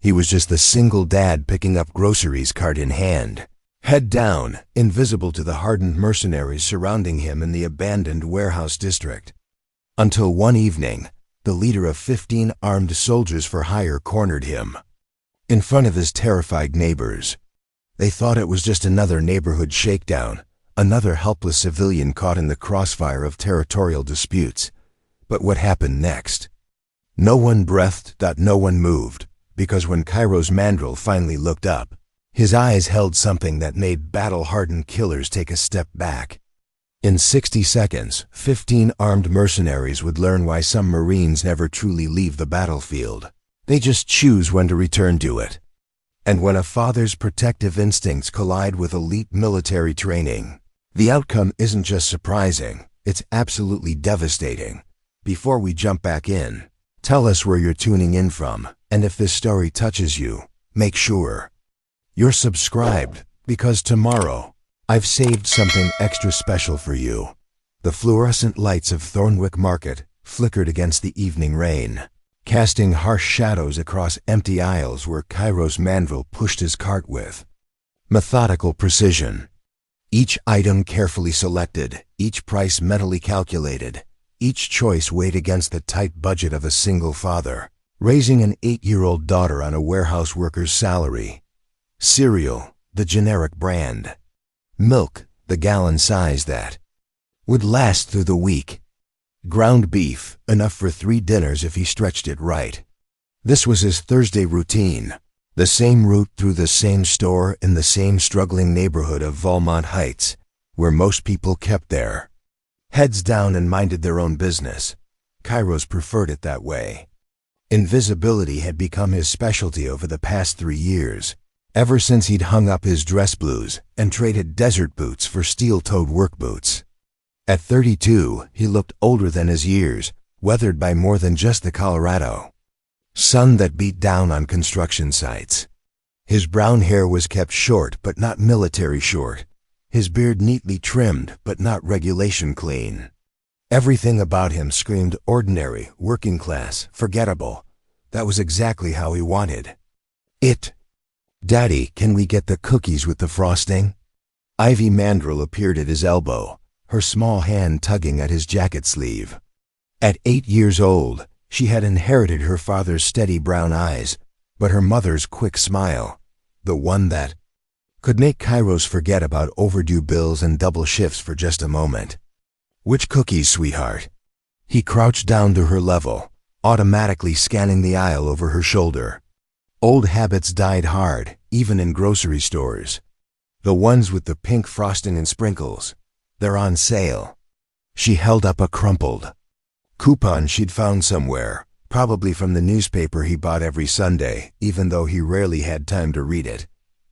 He was just the single dad picking up groceries cart in hand, head down, invisible to the hardened mercenaries surrounding him in the abandoned warehouse district. Until one evening, the leader of 15 armed soldiers for hire cornered him in front of his terrified neighbors. They thought it was just another neighborhood shakedown, another helpless civilian caught in the crossfire of territorial disputes. But what happened next? No one breathed, no one moved, because when Kairos Mandrel finally looked up, his eyes held something that made battle-hardened killers take a step back. In 60 seconds, 15 armed mercenaries would learn why some Marines never truly leave the battlefield. They just choose when to return to it. And when a father's protective instincts collide with elite military training, the outcome isn't just surprising, it's absolutely devastating. Before we jump back in, tell us where you're tuning in from, and if this story touches you, make sure you're subscribed, because tomorrow, I've saved something extra special for you. The fluorescent lights of Thornwick Market flickered against the evening rain, casting harsh shadows across empty aisles where Kairos Mandrel pushed his cart with methodical precision. Each item carefully selected, each price mentally calculated, each choice weighed against the tight budget of a single father, raising an 8-year-old daughter on a warehouse worker's salary. Cereal, the generic brand. Milk, the gallon size that would last through the week. Ground beef, enough for 3 dinners if he stretched it right. This was his Thursday routine, the same route through the same store in the same struggling neighborhood of Valmont Heights, where most people kept their heads down and minded their own business. Kairos preferred it that way. Invisibility had become his specialty over the past 3 years, ever since he'd hung up his dress blues and traded desert boots for steel-toed work boots. At 32, he looked older than his years, weathered by more than just the Colorado sun that beat down on construction sites. His brown hair was kept short but not military short, his beard neatly trimmed but not regulation clean. Everything about him screamed ordinary, working class, forgettable. That was exactly how he wanted it. "Daddy, can we get the cookies with the frosting?" Ivy Mandrel appeared at his elbow, her small hand tugging at his jacket sleeve. At 8 years old, she had inherited her father's steady brown eyes, but her mother's quick smile, the one that could make Kairos forget about overdue bills and double shifts for just a moment. "Which cookies, sweetheart?" He crouched down to her level, automatically scanning the aisle over her shoulder. Old habits died hard, even in grocery stores. The ones with the pink frosting and sprinkles. They're on sale. She held up a crumpled coupon she'd found somewhere, probably from the newspaper he bought every Sunday, even though he rarely had time to read it.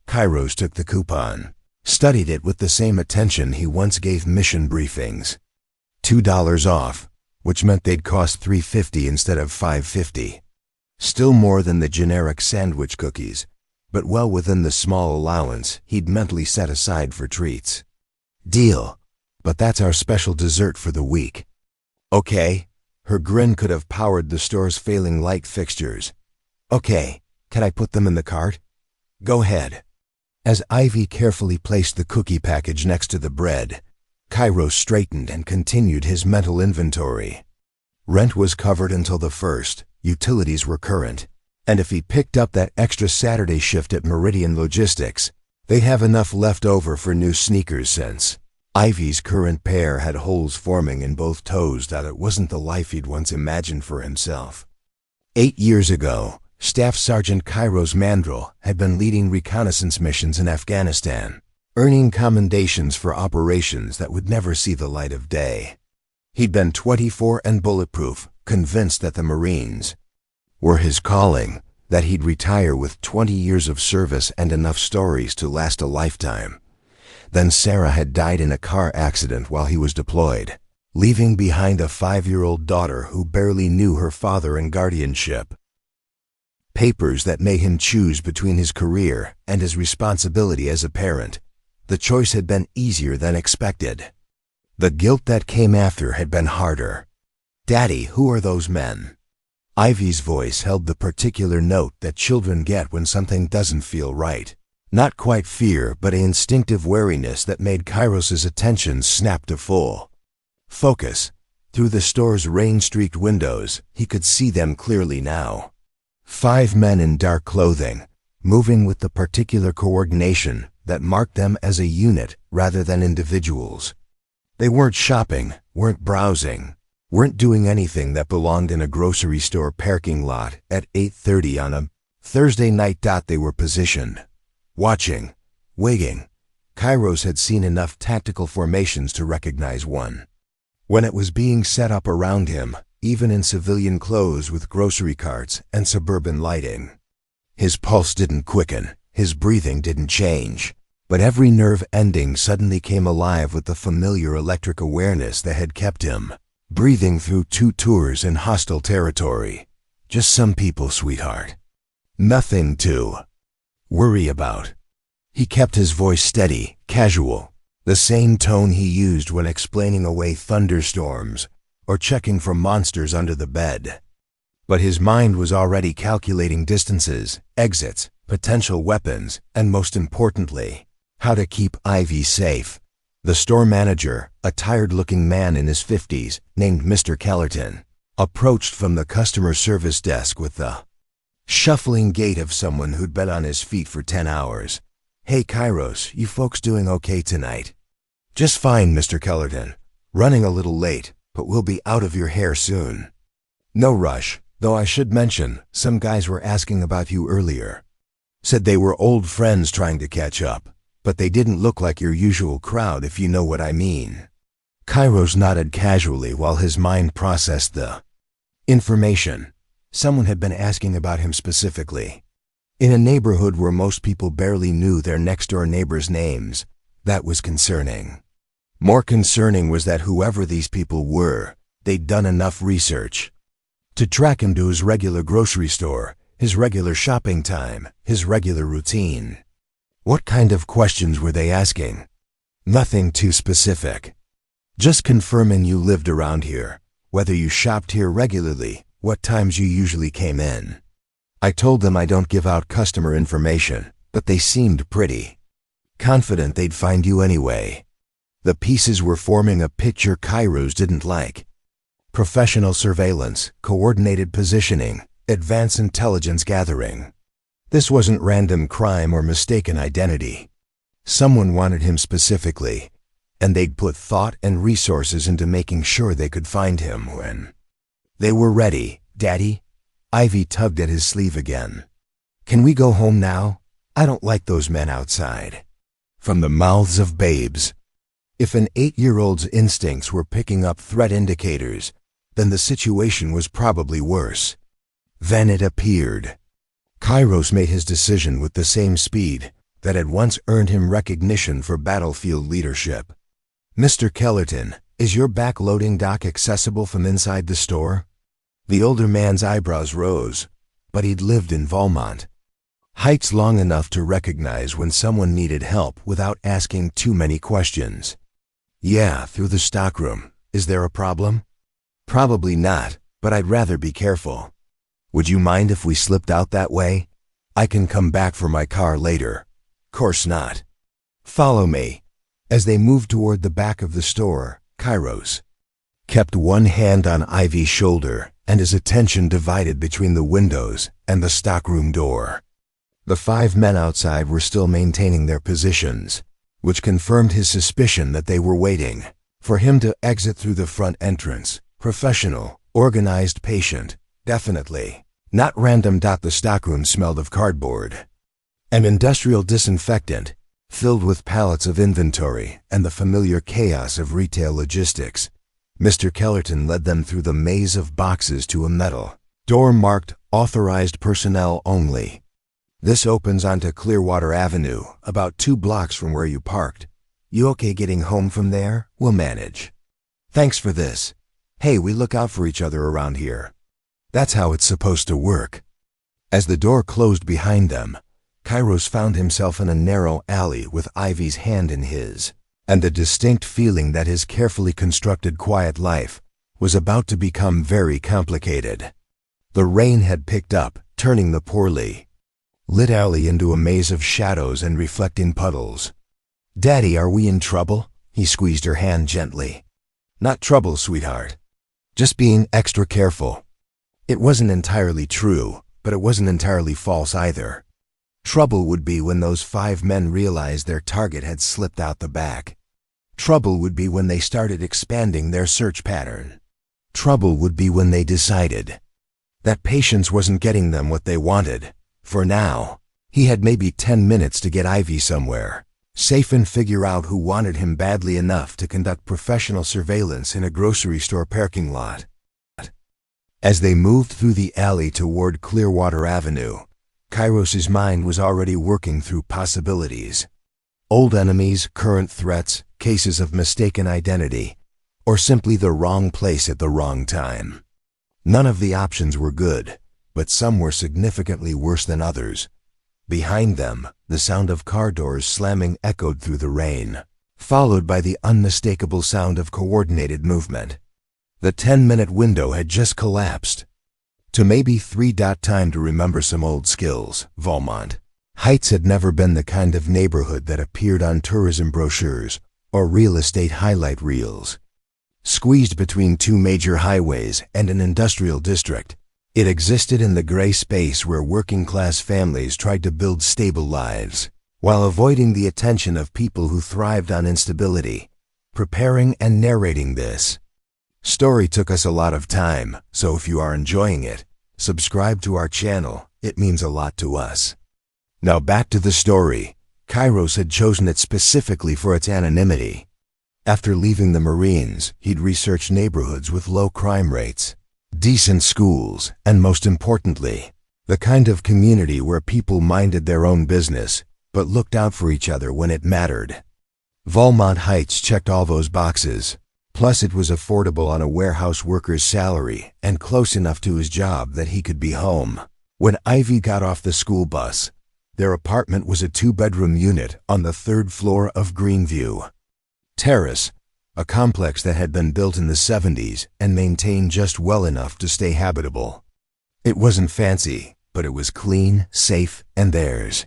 Kairos took the coupon, studied it with the same attention he once gave mission briefings. $2 off, which meant they'd cost $3.50 instead of $5.50. Still more than the generic sandwich cookies, but well within the small allowance he'd mentally set aside for treats. "Deal, but that's our special dessert for the week." "Okay." Her grin could have powered the store's failing light fixtures. "Okay, can I put them in the cart?" "Go ahead." As Ivy carefully placed the cookie package next to the bread, Kairos straightened and continued his mental inventory. Rent was covered until the 1st. Utilities were current, and if he picked up that extra Saturday shift at Meridian Logistics, they'd have enough left over for new sneakers since Ivy's current pair had holes forming in both toes that it wasn't the life he'd once imagined for himself. 8 years ago, Staff Sergeant Kairos Mandrel had been leading reconnaissance missions in Afghanistan, earning commendations for operations that would never see the light of day. He'd been 24 and bulletproof, convinced that the Marines were his calling, that he'd retire with 20 years of service and enough stories to last a lifetime. Then Sarah had died in a car accident while he was deployed, leaving behind a 5-year-old daughter who barely knew her father and guardianship. Papers that made him choose between his career and his responsibility as a parent. The choice had been easier than expected. The guilt that came after had been harder. "Daddy, who are those men?" Ivy's voice held the particular note that children get when something doesn't feel right. Not quite fear, but an instinctive wariness that made Kairos's attention snap to full focus. Through the store's rain-streaked windows, he could see them clearly now. 5 men in dark clothing, moving with the particular coordination that marked them as a unit rather than individuals. They weren't shopping, weren't browsing, weren't doing anything that belonged in a grocery store parking lot at 8:30 on a Thursday night. They were positioned, watching, waiting. Kairos had seen enough tactical formations to recognize one. When it was being set up around him, even in civilian clothes with grocery carts and suburban lighting. His pulse didn't quicken, his breathing didn't change, but every nerve ending suddenly came alive with the familiar electric awareness that had kept him breathing through 2 tours in hostile territory. Just some people, sweetheart. Nothing to worry about. He kept his voice steady, casual, the same tone he used when explaining away thunderstorms or checking for monsters under the bed. But his mind was already calculating distances, exits, potential weapons, and most importantly, how to keep Ivy safe. The store manager, a tired-looking man in his 50s, named Mr. Kellerton, approached from the customer service desk with the shuffling gait of someone who'd been on his feet for 10 hours. "Hey Kairos, you folks doing okay tonight?" "Just fine, Mr. Kellerton. Running a little late, but we'll be out of your hair soon." "No rush, though I should mention, some guys were asking about you earlier. Said they were old friends trying to catch up, but they didn't look like your usual crowd, if you know what I mean." Kairos nodded casually while his mind processed the information. Someone had been asking about him specifically. In a neighborhood where most people barely knew their next-door neighbors' names, that was concerning. More concerning was that whoever these people were, they'd done enough research to track him to his regular grocery store, his regular shopping time, his regular routine. What kind of questions were they asking? Nothing too specific. Just confirming you lived around here, whether you shopped here regularly, what times you usually came in. I told them I don't give out customer information, but they seemed pretty confident they'd find you anyway. The pieces were forming a picture Kairos didn't like. Professional surveillance, coordinated positioning, advanced intelligence gathering. This wasn't random crime or mistaken identity. Someone wanted him specifically, and they'd put thought and resources into making sure they could find him when they were ready. "Daddy?" Ivy tugged at his sleeve again. "Can we go home now? I don't like those men outside." From the mouths of babes. If an 8-year-old's instincts were picking up threat indicators, then the situation was probably worse. Then it appeared. Kairos made his decision with the same speed that had once earned him recognition for battlefield leadership. "Mr. Kellerton, is your back-loading dock accessible from inside the store?" The older man's eyebrows rose, but he'd lived in Valmont Heights long enough to recognize when someone needed help without asking too many questions. "Yeah, through the stockroom. Is there a problem?" "Probably not, but I'd rather be careful." "Would you mind if we slipped out that way? I can come back for my car later." "Course not." "Follow me." As they moved toward the back of the store, Kairos kept one hand on Ivy's shoulder and his attention divided between the windows and the stockroom door. The 5 men outside were still maintaining their positions, which confirmed his suspicion that they were waiting for him to exit through the front entrance. Professional, organized, patient, definitely. Not random. The stockroom smelled of cardboard, an industrial disinfectant, filled with pallets of inventory and the familiar chaos of retail logistics. Mr. Kellerton led them through the maze of boxes to a metal door marked "Authorized Personnel Only." "This opens onto Clearwater Avenue, about 2 blocks from where you parked. You okay getting home from there? We'll manage." "Thanks for this. Hey, we look out for each other around here." That's how it's supposed to work. As the door closed behind them, Kairos found himself in a narrow alley with Ivy's hand in his, and a distinct feeling that his carefully constructed quiet life was about to become very complicated. The rain had picked up, turning the poorly lit alley into a maze of shadows and reflecting puddles. "Daddy, are we in trouble?" He squeezed her hand gently. "Not trouble, sweetheart. Just being extra careful." It wasn't entirely true, but it wasn't entirely false either. Trouble would be when those 5 men realized their target had slipped out the back. Trouble would be when they started expanding their search pattern. Trouble would be when they decided that patience wasn't getting them what they wanted. For now, he had maybe 10 minutes to get Ivy somewhere safe and figure out who wanted him badly enough to conduct professional surveillance in a grocery store parking lot. As they moved through the alley toward Clearwater Avenue, Kairos's mind was already working through possibilities. Old enemies, current threats, cases of mistaken identity, or simply the wrong place at the wrong time. None of the options were good, but some were significantly worse than others. Behind them, the sound of car doors slamming echoed through the rain, followed by the unmistakable sound of coordinated movement. The 10-minute window had just collapsed to maybe 3. Time to remember some old skills. Valmont Heights had never been the kind of neighborhood that appeared on tourism brochures or real estate highlight reels. Squeezed between 2 major highways and an industrial district, it existed in the gray space where working-class families tried to build stable lives, while avoiding the attention of people who thrived on instability. Preparing and narrating this story took us a lot of time, so if you are enjoying it, subscribe to our channel. It means a lot to us. Now back to the story. Kairos had chosen it specifically for its anonymity. After leaving the Marines, he'd researched neighborhoods with low crime rates, decent schools, and most importantly, the kind of community where people minded their own business, but looked out for each other when it mattered. Valmont Heights checked all those boxes. Plus it was affordable on a warehouse worker's salary and close enough to his job that he could be home. When Ivy got off the school bus, their apartment was a 2-bedroom unit on the 3rd floor of Greenview Terrace, a complex that had been built in the 70s and maintained just well enough to stay habitable. It wasn't fancy, but it was clean, safe, and theirs.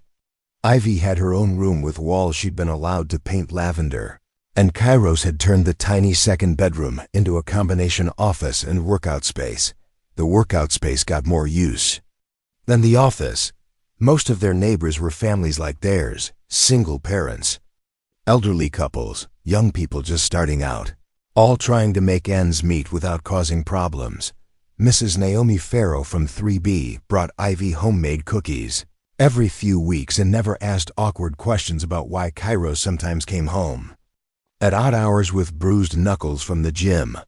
Ivy had her own room with walls she'd been allowed to paint lavender, and Kairos had turned the tiny 2nd bedroom into a combination office and workout space. The workout space got more use than the office. Most of their neighbors were families like theirs, single parents, elderly couples, young people just starting out, all trying to make ends meet without causing problems. Mrs. Naomi Farrow from 3B brought Ivy homemade cookies every few weeks and never asked awkward questions about why Kairos sometimes came home at odd hours with bruised knuckles from the gym.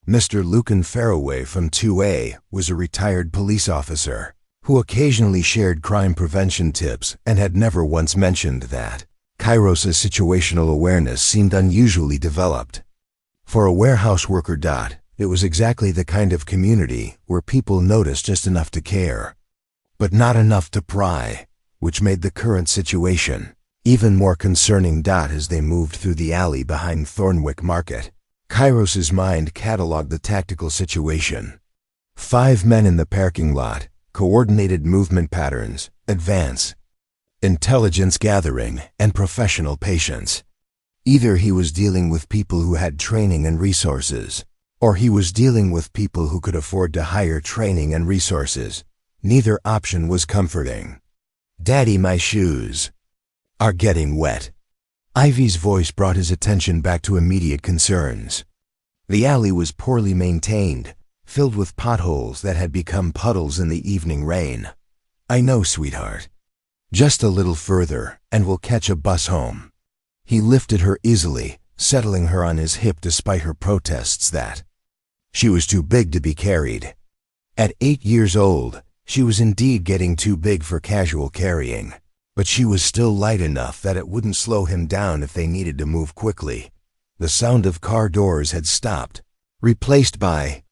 Mr. Lucan Farroway from 2A was a retired police officer who occasionally shared crime prevention tips and had never once mentioned that Kairos's situational awareness seemed unusually developed. For a warehouse worker, it was exactly the kind of community where people noticed just enough to care, but not enough to pry, which made the current situation even more concerning. As they moved through the alley behind Thornwick Market, Kairos's mind cataloged the tactical situation. 5 men in the parking lot, coordinated movement patterns, advance, intelligence gathering, and professional patience. Either he was dealing with people who had training and resources, or he was dealing with people who could afford to hire training and resources. Neither option was comforting. "Daddy, my shoes are getting wet." Ivy's voice brought his attention back to immediate concerns. The alley was poorly maintained, filled with potholes that had become puddles in the evening rain. "I know, sweetheart. Just a little further, and we'll catch a bus home." He lifted her easily, settling her on his hip despite her protests that she was too big to be carried. At 8 years old, she was indeed getting too big for casual carrying, but she was still light enough that it wouldn't slow him down if they needed to move quickly. The sound of car doors had stopped, replaced by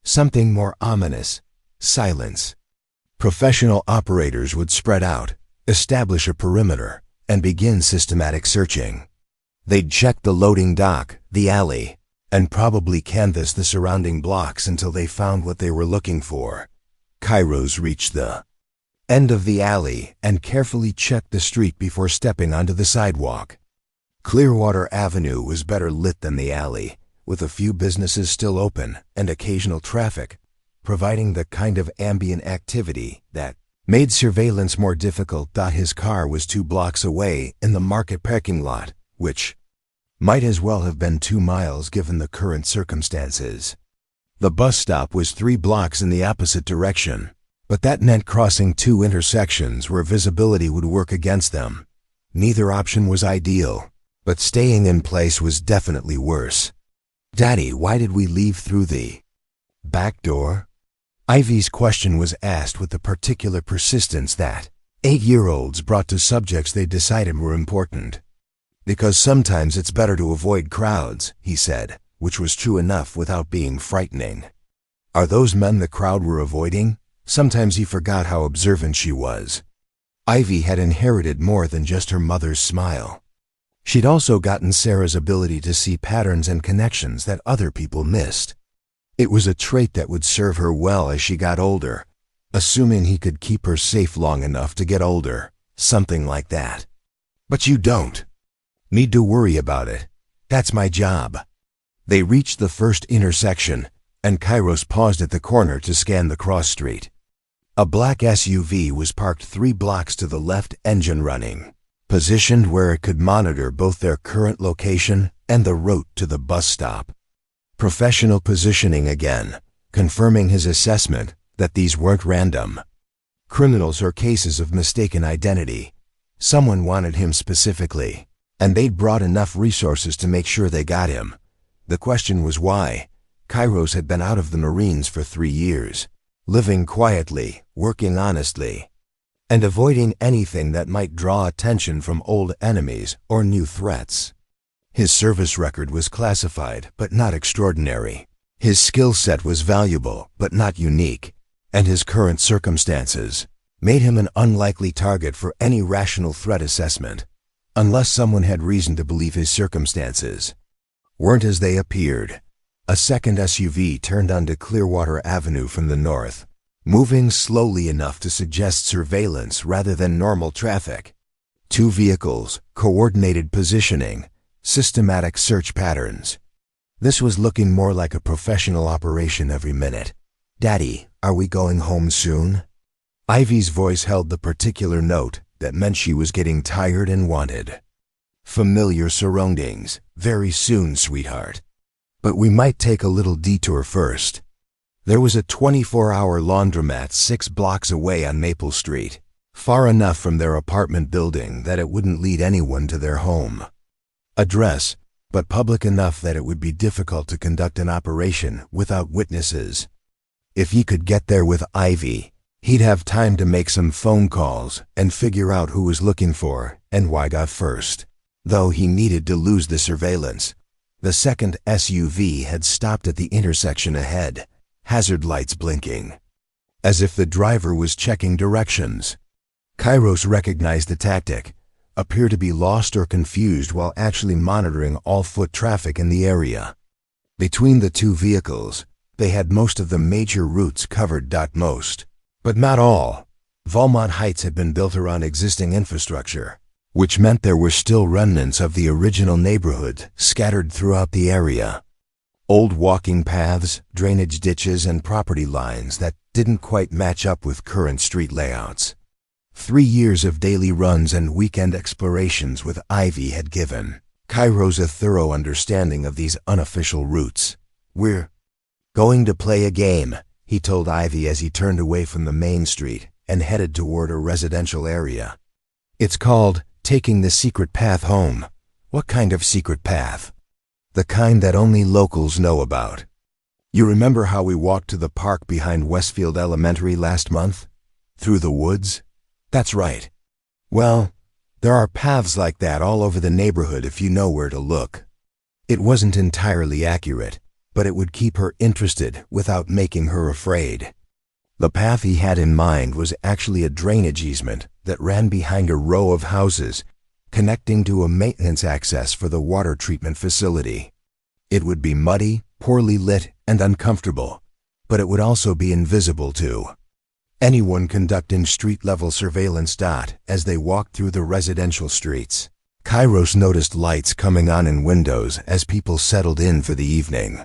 something more ominous: silence. Professional operators would spread out, establish a perimeter, and begin systematic searching. They'd check the loading dock, the alley, and probably canvass the surrounding blocks until they found what they were looking for. Kairos reached the end of the alley and carefully checked the street before stepping onto the sidewalk. Clearwater Avenue was better lit than the alley, with a few businesses still open and occasional traffic, providing the kind of ambient activity that made surveillance more difficult. His car was 2 blocks away in the market parking lot, which might as well have been 2 miles given the current circumstances. The bus stop was 3 blocks in the opposite direction, but that meant crossing 2 intersections where visibility would work against them. Neither option was ideal, but staying in place was definitely worse. "Daddy, why did we leave through the back door?" Ivy's question was asked with the particular persistence that 8-year-olds brought to subjects they decided were important. "Because sometimes it's better to avoid crowds," he said, which was true enough without being frightening. Are those men the crowd were avoiding? Sometimes he forgot how observant she was. Ivy had inherited more than just her mother's smile. She'd also gotten Sarah's ability to see patterns and connections that other people missed. It was a trait that would serve her well as she got older, assuming he could keep her safe long enough to get older, something like that. "But you don't need to worry about it. That's my job." They reached the first intersection, and Kairos paused at the corner to scan the cross street. A black SUV was parked 3 blocks to the left, engine running, positioned where it could monitor both their current location and the route to the bus stop. Professional positioning again, confirming his assessment that these weren't random criminals or cases of mistaken identity. Someone wanted him specifically, and they'd brought enough resources to make sure they got him. The question was why. Kairos had been out of the Marines for 3 years, living quietly, working honestly, and avoiding anything that might draw attention from old enemies or new threats. His service record was classified but not extraordinary. His skill set was valuable but not unique, and his current circumstances made him an unlikely target for any rational threat assessment, unless someone had reason to believe his circumstances weren't as they appeared. A second SUV turned onto Clearwater Avenue from the north, moving slowly enough to suggest surveillance rather than normal traffic. 2 vehicles, coordinated positioning, systematic search patterns. This was looking more like a professional operation every minute. "Daddy, are we going home soon?" Ivy's voice held the particular note that meant she was getting tired and wanted familiar surroundings. "Very soon, sweetheart. But we might take a little detour first." There was a 24-hour laundromat 6 blocks away on Maple Street, far enough from their apartment building that it wouldn't lead anyone to their home address, but public enough that it would be difficult to conduct an operation without witnesses. If he could get there with Ivy, he'd have time to make some phone calls and figure out who was looking for and why got first. Though he needed to lose the surveillance. The second SUV had stopped at the intersection ahead, hazard lights blinking, as if the driver was checking directions. Kairos recognized the tactic, appeared to be lost or confused while actually monitoring all foot traffic in the area. Between the 2 vehicles, they had most of the major routes covered. Most, but not all. Valmont Heights had been built around existing infrastructure, which meant there were still remnants of the original neighborhood scattered throughout the area. Old walking paths, drainage ditches, and property lines that didn't quite match up with current street layouts. 3 years of daily runs and weekend explorations with Ivy had given Kairos a thorough understanding of these unofficial routes. "We're going to play a game," he told Ivy as he turned away from the main street and headed toward a residential area. "It's called taking the secret path home." "What kind of secret path?" "The kind that only locals know about. You remember how we walked to the park behind Westfield Elementary last month? Through the woods?" "That's right. Well, there are paths like that all over the neighborhood if you know where to look." It wasn't entirely accurate, but it would keep her interested without making her afraid. The path he had in mind was actually a drainage easement that ran behind a row of houses, connecting to a maintenance access for the water treatment facility. It would be muddy, poorly lit, and uncomfortable, but it would also be invisible too. anyone conducting street-level surveillance. As they walked through the residential streets, Kairos noticed lights coming on in windows as people settled in for the evening.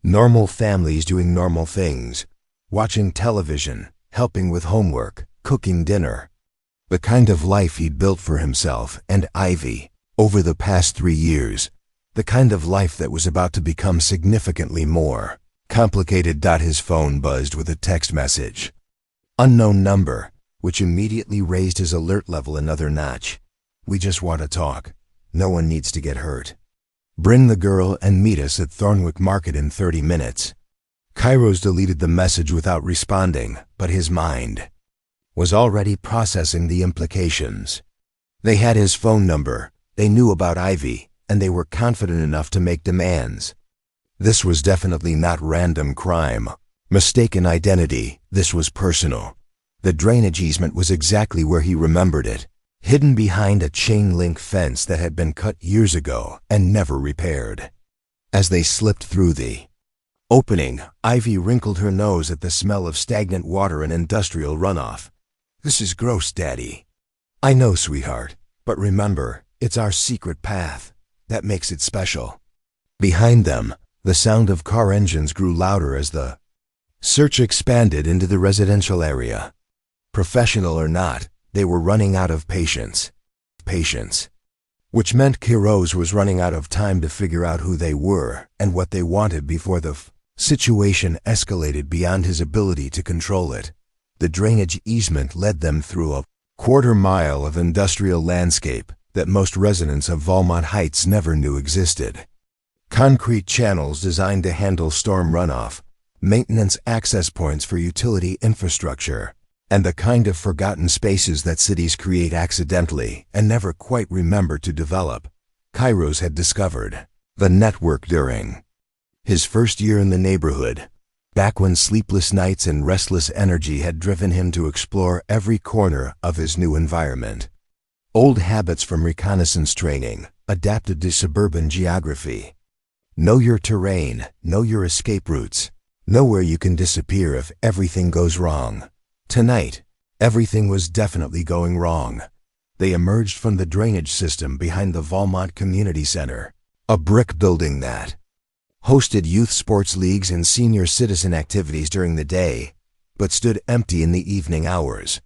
Normal families doing normal things, watching television, helping with homework, cooking dinner. The kind of life he'd built for himself and Ivy over the past 3 years. The kind of life that was about to become significantly more complicated. His phone buzzed with a text message. Unknown number, which immediately raised his alert level another notch. We just want to talk. No one needs to get hurt. Bring the girl and meet us at Thornwick Market in 30 minutes. Kairos deleted the message without responding, but his mind was already processing the implications. They had his phone number, they knew about Ivy, and they were confident enough to make demands. This was definitely not random crime, mistaken identity. This was personal. The drainage easement was exactly where he remembered it, hidden behind a chain-link fence that had been cut years ago and never repaired. As they slipped through the opening, Ivy wrinkled her nose at the smell of stagnant water and industrial runoff. This is gross, Daddy. I know, sweetheart, but remember, it's our secret path. That makes it special. Behind them, the sound of car engines grew louder as the search expanded into the residential area. Professional or not, they were running out of patience. Which meant Kairos was running out of time to figure out who they were and what they wanted before the situation escalated beyond his ability to control it. The drainage easement led them through a quarter-mile of industrial landscape that most residents of Valmont Heights never knew existed. Concrete channels designed to handle storm runoff, maintenance access points for utility infrastructure, and the kind of forgotten spaces that cities create accidentally and never quite remember to develop. Kairos had discovered the network during his first year in the neighborhood, back when sleepless nights and restless energy had driven him to explore every corner of his new environment. Old habits from reconnaissance training, adapted to suburban geography. Know your terrain, know your escape routes, know where you can disappear if everything goes wrong. Tonight, everything was definitely going wrong. They emerged from the drainage system behind the Valmont Community Center, a brick building that hosted youth sports leagues and senior citizen activities during the day, but stood empty in the evening hours.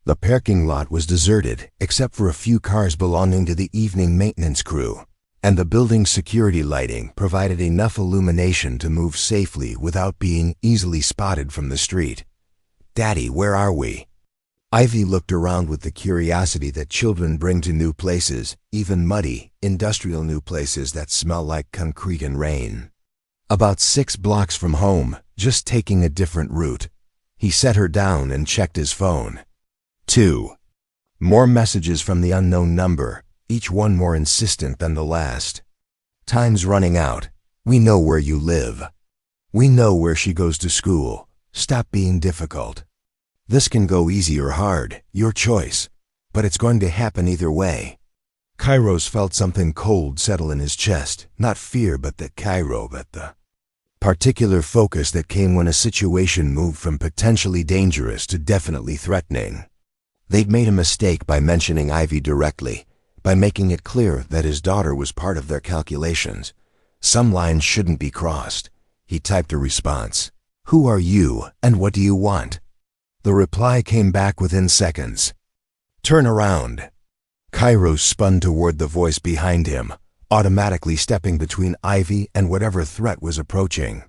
The parking lot was deserted except for a few cars belonging to the evening maintenance crew, and the building's security lighting provided enough illumination to move safely without being easily spotted from the street. Daddy, where are we? Ivy looked around with the curiosity that children bring to new places, even muddy, industrial new places that smell like concrete and rain. About 6 blocks from home, just taking a different route. He set her down and checked his phone. 2 more messages from the unknown number, each one more insistent than the last. Time's running out. We know where you live. We know where she goes to school. Stop being difficult. This can go easy or hard, your choice, but it's going to happen either way. Kairos felt something cold settle in his chest, not fear but the particular focus that came when a situation moved from potentially dangerous to definitely threatening. They'd made a mistake by mentioning Ivy directly, by making it clear that his daughter was part of their calculations. Some lines shouldn't be crossed. He typed a response. Who are you and what do you want? The reply came back within seconds. Turn around. Kairos spun toward the voice behind him, automatically stepping between Ivy and whatever threat was approaching.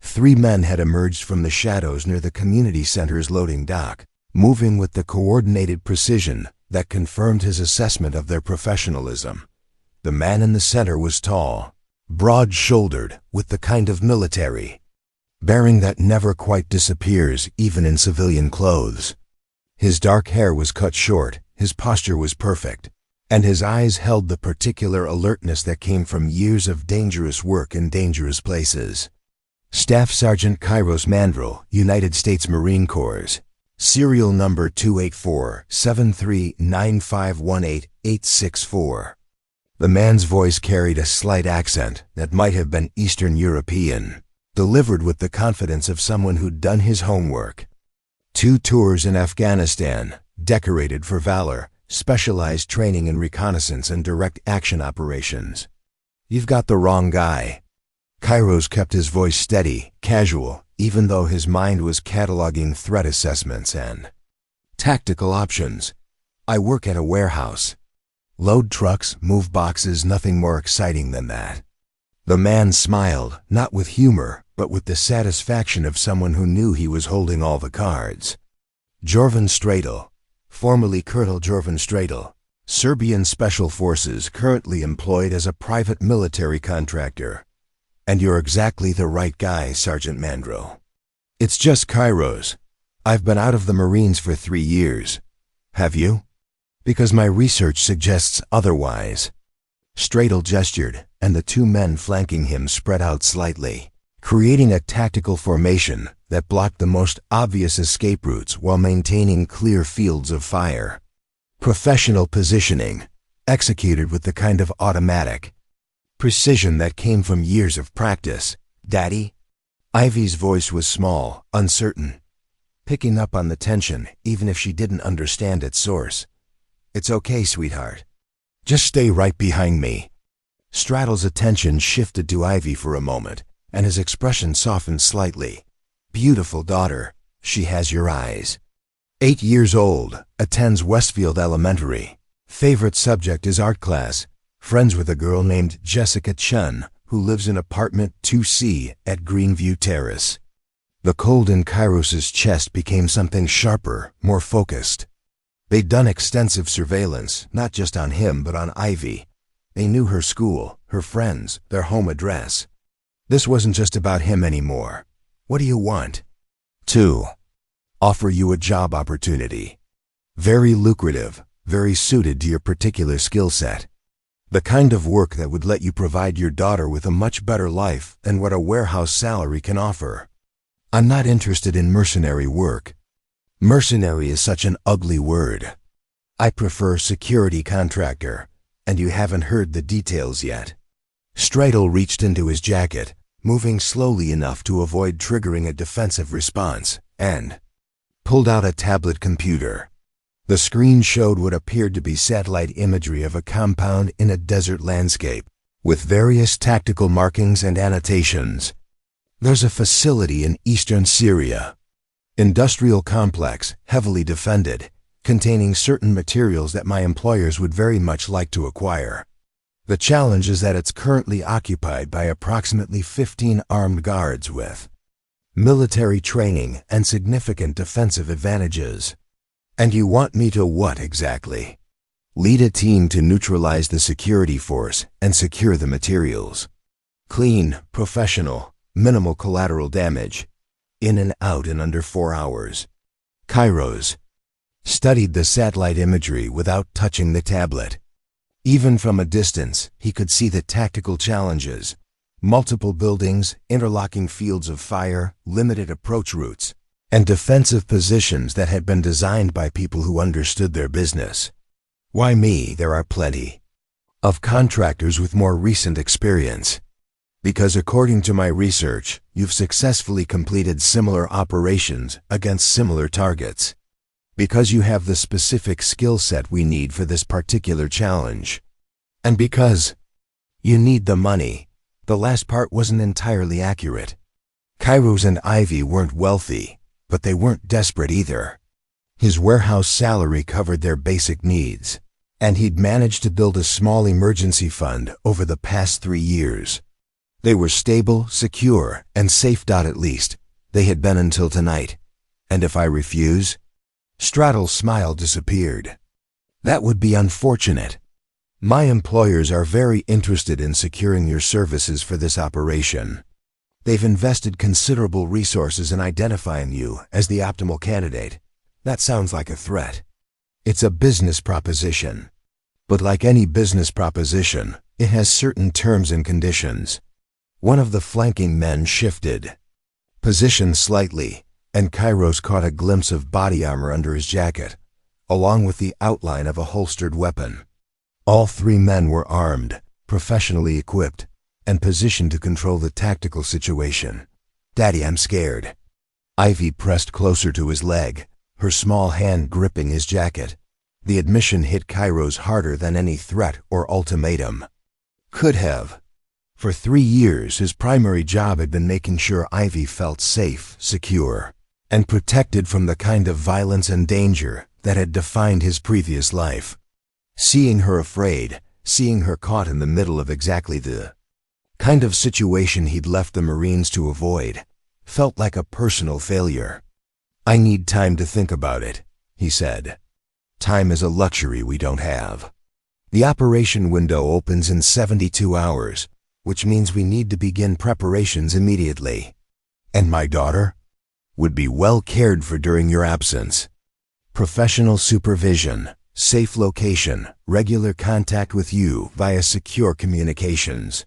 3 men had emerged from the shadows near the community center's loading dock, moving with the coordinated precision that confirmed his assessment of their professionalism. The man in the center was tall, broad-shouldered, with the kind of military bearing that never quite disappears even in civilian clothes. His dark hair was cut short, his posture was perfect, and his eyes held the particular alertness that came from years of dangerous work in dangerous places. Staff Sergeant Kairos Mandrel, United States Marine Corps. Serial number 284-739518-864. The man's voice carried a slight accent that might have been Eastern European, delivered with the confidence of someone who'd done his homework. 2 tours in Afghanistan, decorated for valor, specialized training in reconnaissance and direct action operations. You've got the wrong guy. Kairos kept his voice steady, casual, even though his mind was cataloging threat assessments and tactical options. I work at a warehouse. Load trucks, move boxes, nothing more exciting than that. The man smiled, not with humor, but with the satisfaction of someone who knew he was holding all the cards. Jorvan Stradel, formerly Colonel Jorvan Stradel, Serbian Special Forces, currently employed as a private military contractor. And you're exactly the right guy, Sergeant Mandro. It's just Kairos. I've been out of the Marines for 3 years. Have you? Because my research suggests otherwise. Stradel gestured, and the 2 men flanking him spread out slightly, creating a tactical formation that blocked the most obvious escape routes while maintaining clear fields of fire. Professional positioning, executed with the kind of automatic precision that came from years of practice. Daddy? Ivy's voice was small, uncertain, picking up on the tension even if she didn't understand its source. It's okay, sweetheart. Just stay right behind me. Straddle's attention shifted to Ivy for a moment, and his expression softened slightly. Beautiful daughter, she has your eyes. 8 years old, attends Westfield Elementary. Favorite subject is art class. Friends with a girl named Jessica Chun, who lives in apartment 2C at Greenview Terrace. The cold in Kairos's chest became something sharper, more focused. They'd done extensive surveillance, not just on him but on Ivy. They knew her school, her friends, their home address. This wasn't just about him anymore. What do you want? 2. Offer you a job opportunity. Very lucrative, very suited to your particular skill set. The kind of work that would let you provide your daughter with a much better life than what a warehouse salary can offer. I'm not interested in mercenary work. Mercenary is such an ugly word. I prefer security contractor, and you haven't heard the details yet. Stradel reached into his jacket, moving slowly enough to avoid triggering a defensive response, and pulled out a tablet computer. The screen showed what appeared to be satellite imagery of a compound in a desert landscape, with various tactical markings and annotations. There's a facility in eastern Syria. Industrial complex, heavily defended, containing certain materials that my employers would very much like to acquire. The challenge is that it's currently occupied by approximately 15 armed guards with military training and significant defensive advantages. And you want me to what exactly? Lead a team to neutralize the security force and secure the materials. Clean, professional, minimal collateral damage. In and out in under 4 hours. Kairos studied the satellite imagery without touching the tablet. Even from a distance, he could see the tactical challenges. Multiple buildings, interlocking fields of fire, limited approach routes, and defensive positions that had been designed by people who understood their business. Why me? There are plenty of contractors with more recent experience. Because according to my research, you've successfully completed similar operations against similar targets. Because you have the specific skill set we need for this particular challenge. And because you need the money. The last part wasn't entirely accurate. Kairos and Ivy weren't wealthy, but they weren't desperate either. His warehouse salary covered their basic needs, and he'd managed to build a small emergency fund over the past 3 years. They were stable, secure, and safe. At least, they had been until tonight. And if I refuse? Straddle's smile disappeared. That would be unfortunate. My employers are very interested in securing your services for this operation. They've invested considerable resources in identifying you as the optimal candidate. That sounds like a threat. It's a business proposition. But like any business proposition, it has certain terms and conditions. One of the flanking men shifted position slightly, and Kairos caught a glimpse of body armor under his jacket, along with the outline of a holstered weapon. All 3 men were armed, professionally equipped, and positioned to control the tactical situation. Daddy, I'm scared. Ivy pressed closer to his leg, her small hand gripping his jacket. The admission hit Kairos harder than any threat or ultimatum could have. For 3 years, his primary job had been making sure Ivy felt safe, secure, and protected from the kind of violence and danger that had defined his previous life. Seeing her afraid, seeing her caught in the middle of exactly the kind of situation he'd left the Marines to avoid, felt like a personal failure. "I need time to think about it," he said. "Time is a luxury we don't have. The operation window opens in 72 hours, which means we need to begin preparations immediately. And my daughter would be well cared for during your absence. Professional supervision, safe location, regular contact with you via secure communications.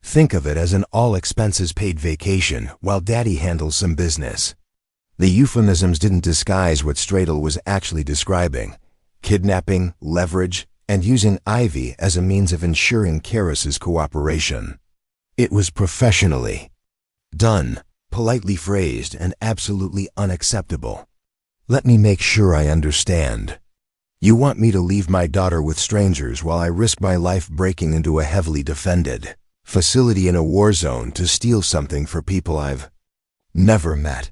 Think of it as an all-expenses-paid vacation while Daddy handles some business." The euphemisms didn't disguise what Stradle was actually describing: kidnapping, leverage, and using Ivy as a means of ensuring Karis's cooperation. It was professionally done, politely phrased, and absolutely unacceptable. "Let me make sure I understand. You want me to leave my daughter with strangers while I risk my life breaking into a heavily defended facility in a war zone to steal something for people I've never met?"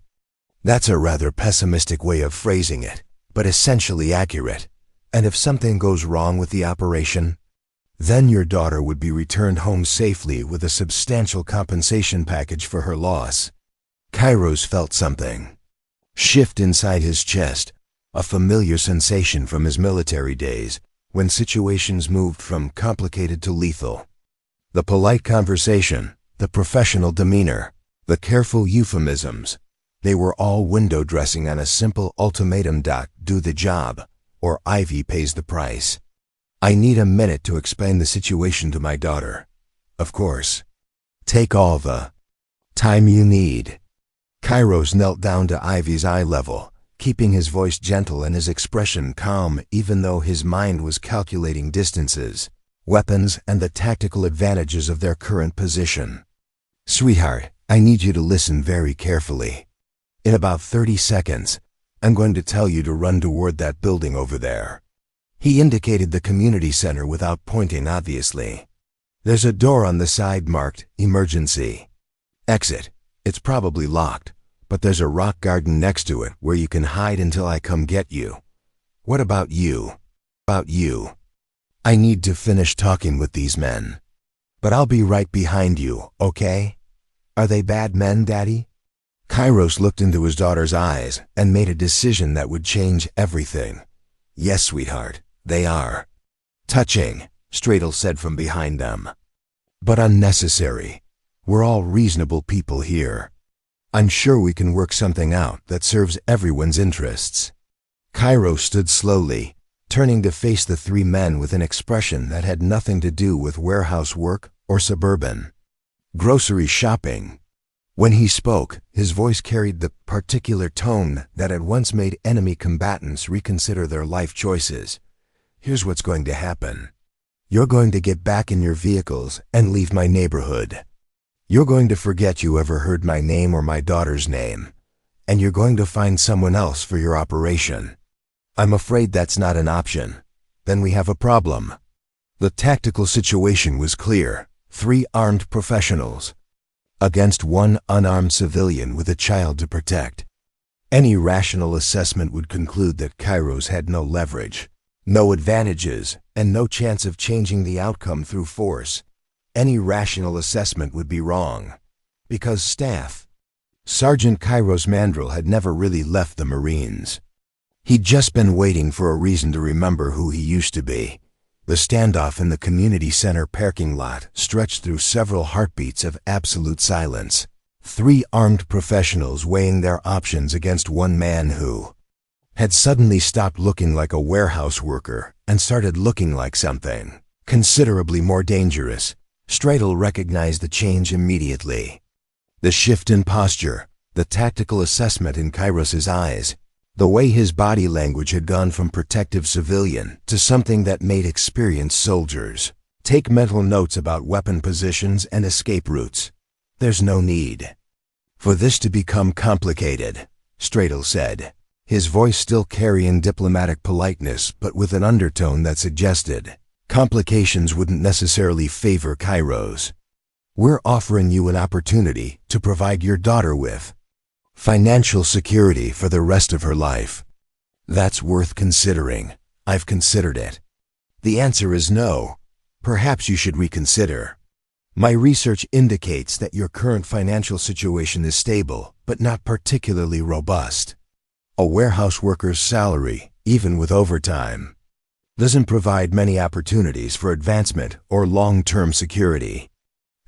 That's a rather pessimistic way of phrasing it, but essentially accurate. And if something goes wrong with the operation, then your daughter would be returned home safely with a substantial compensation package for her loss. Kairos felt something shift inside his chest, a familiar sensation from his military days, when situations moved from complicated to lethal. The polite conversation, the professional demeanor, the careful euphemisms, they were all window dressing on a simple ultimatum: do the job, or Ivy pays the price. "I need a minute to explain the situation to my daughter." "Of course. Take all the time you need." Kairos knelt down to Ivy's eye level, keeping his voice gentle and his expression calm even though his mind was calculating distances, weapons, and the tactical advantages of their current position. "Sweetheart, I need you to listen very carefully. In about 30 seconds, I'm going to tell you to run toward that building over there." He indicated the community center without pointing, obviously. "There's a door on the side marked Emergency Exit. It's probably locked, but there's a rock garden next to it where you can hide until I come get you. What about you? I need to finish talking with these men, but I'll be right behind you, okay? Are they bad men, Daddy?" Kairos looked into his daughter's eyes and made a decision that would change everything. "Yes, sweetheart, they are." "Touching," Stradle said from behind them. "But unnecessary. We're all reasonable people here. I'm sure we can work something out that serves everyone's interests." Kairos stood slowly, turning to face the 3 men with an expression that had nothing to do with warehouse work or suburban grocery shopping. When he spoke, his voice carried the particular tone that had once made enemy combatants reconsider their life choices. "Here's what's going to happen. You're going to get back in your vehicles and leave my neighborhood. You're going to forget you ever heard my name or my daughter's name, and you're going to find someone else for your operation. I'm afraid that's not an option. Then we have a problem." The tactical situation was clear: 3 armed professionals against 1 unarmed civilian with a child to protect. Any rational assessment would conclude that Kairos had no leverage, no advantages, and no chance of changing the outcome through force. Any rational assessment would be wrong, because Staff Sergeant Kairos Mandrel had never really left the Marines. He'd just been waiting for a reason to remember who he used to be. The standoff in the community center parking lot stretched through several heartbeats of absolute silence. 3 armed professionals weighing their options against 1 man who had suddenly stopped looking like a warehouse worker and started looking like something considerably more dangerous. Stradle recognized the change immediately. The shift in posture, the tactical assessment in Kairos's eyes, the way his body language had gone from protective civilian to something that made experienced soldiers take mental notes about weapon positions and escape routes. There's no need For this to become complicated, Stradle said, his voice still carrying diplomatic politeness but with an undertone that suggested complications wouldn't necessarily favor Kairos. We're offering you an opportunity to provide your daughter with financial security for the rest of her life. That's worth considering. I've considered it. The answer is no. Perhaps you should reconsider. My research indicates that your current financial situation is stable, but not particularly robust. A warehouse worker's salary, even with overtime, doesn't provide many opportunities for advancement or long-term security.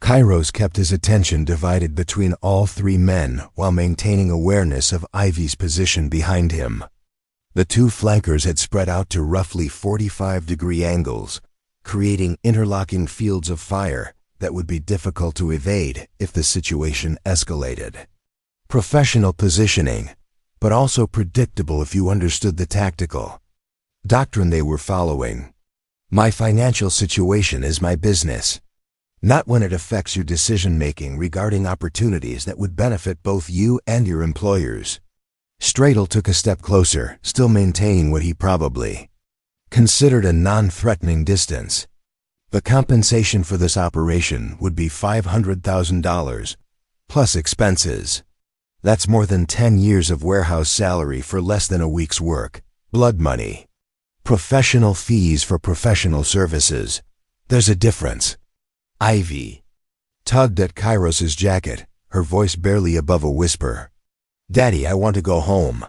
Kairos kept his attention divided between all three men while maintaining awareness of Ivy's position behind him. The two flankers had spread out to roughly 45-degree angles, creating interlocking fields of fire that would be difficult to evade if the situation escalated. Professional positioning, but also predictable if you understood the tactical doctrine they were following. My financial situation is my business, not when it affects your decision-making regarding opportunities that would benefit both you and your employers. Stradle took a step closer, still maintaining what he probably considered a non-threatening distance. The compensation for this operation would be $500,000, plus expenses. That's more than 10 years of warehouse salary for less than a week's work. Blood money. Professional fees for professional services. There's a difference. Ivy tugged at Kairos's jacket, her voice barely above a whisper. Daddy, I want to go home.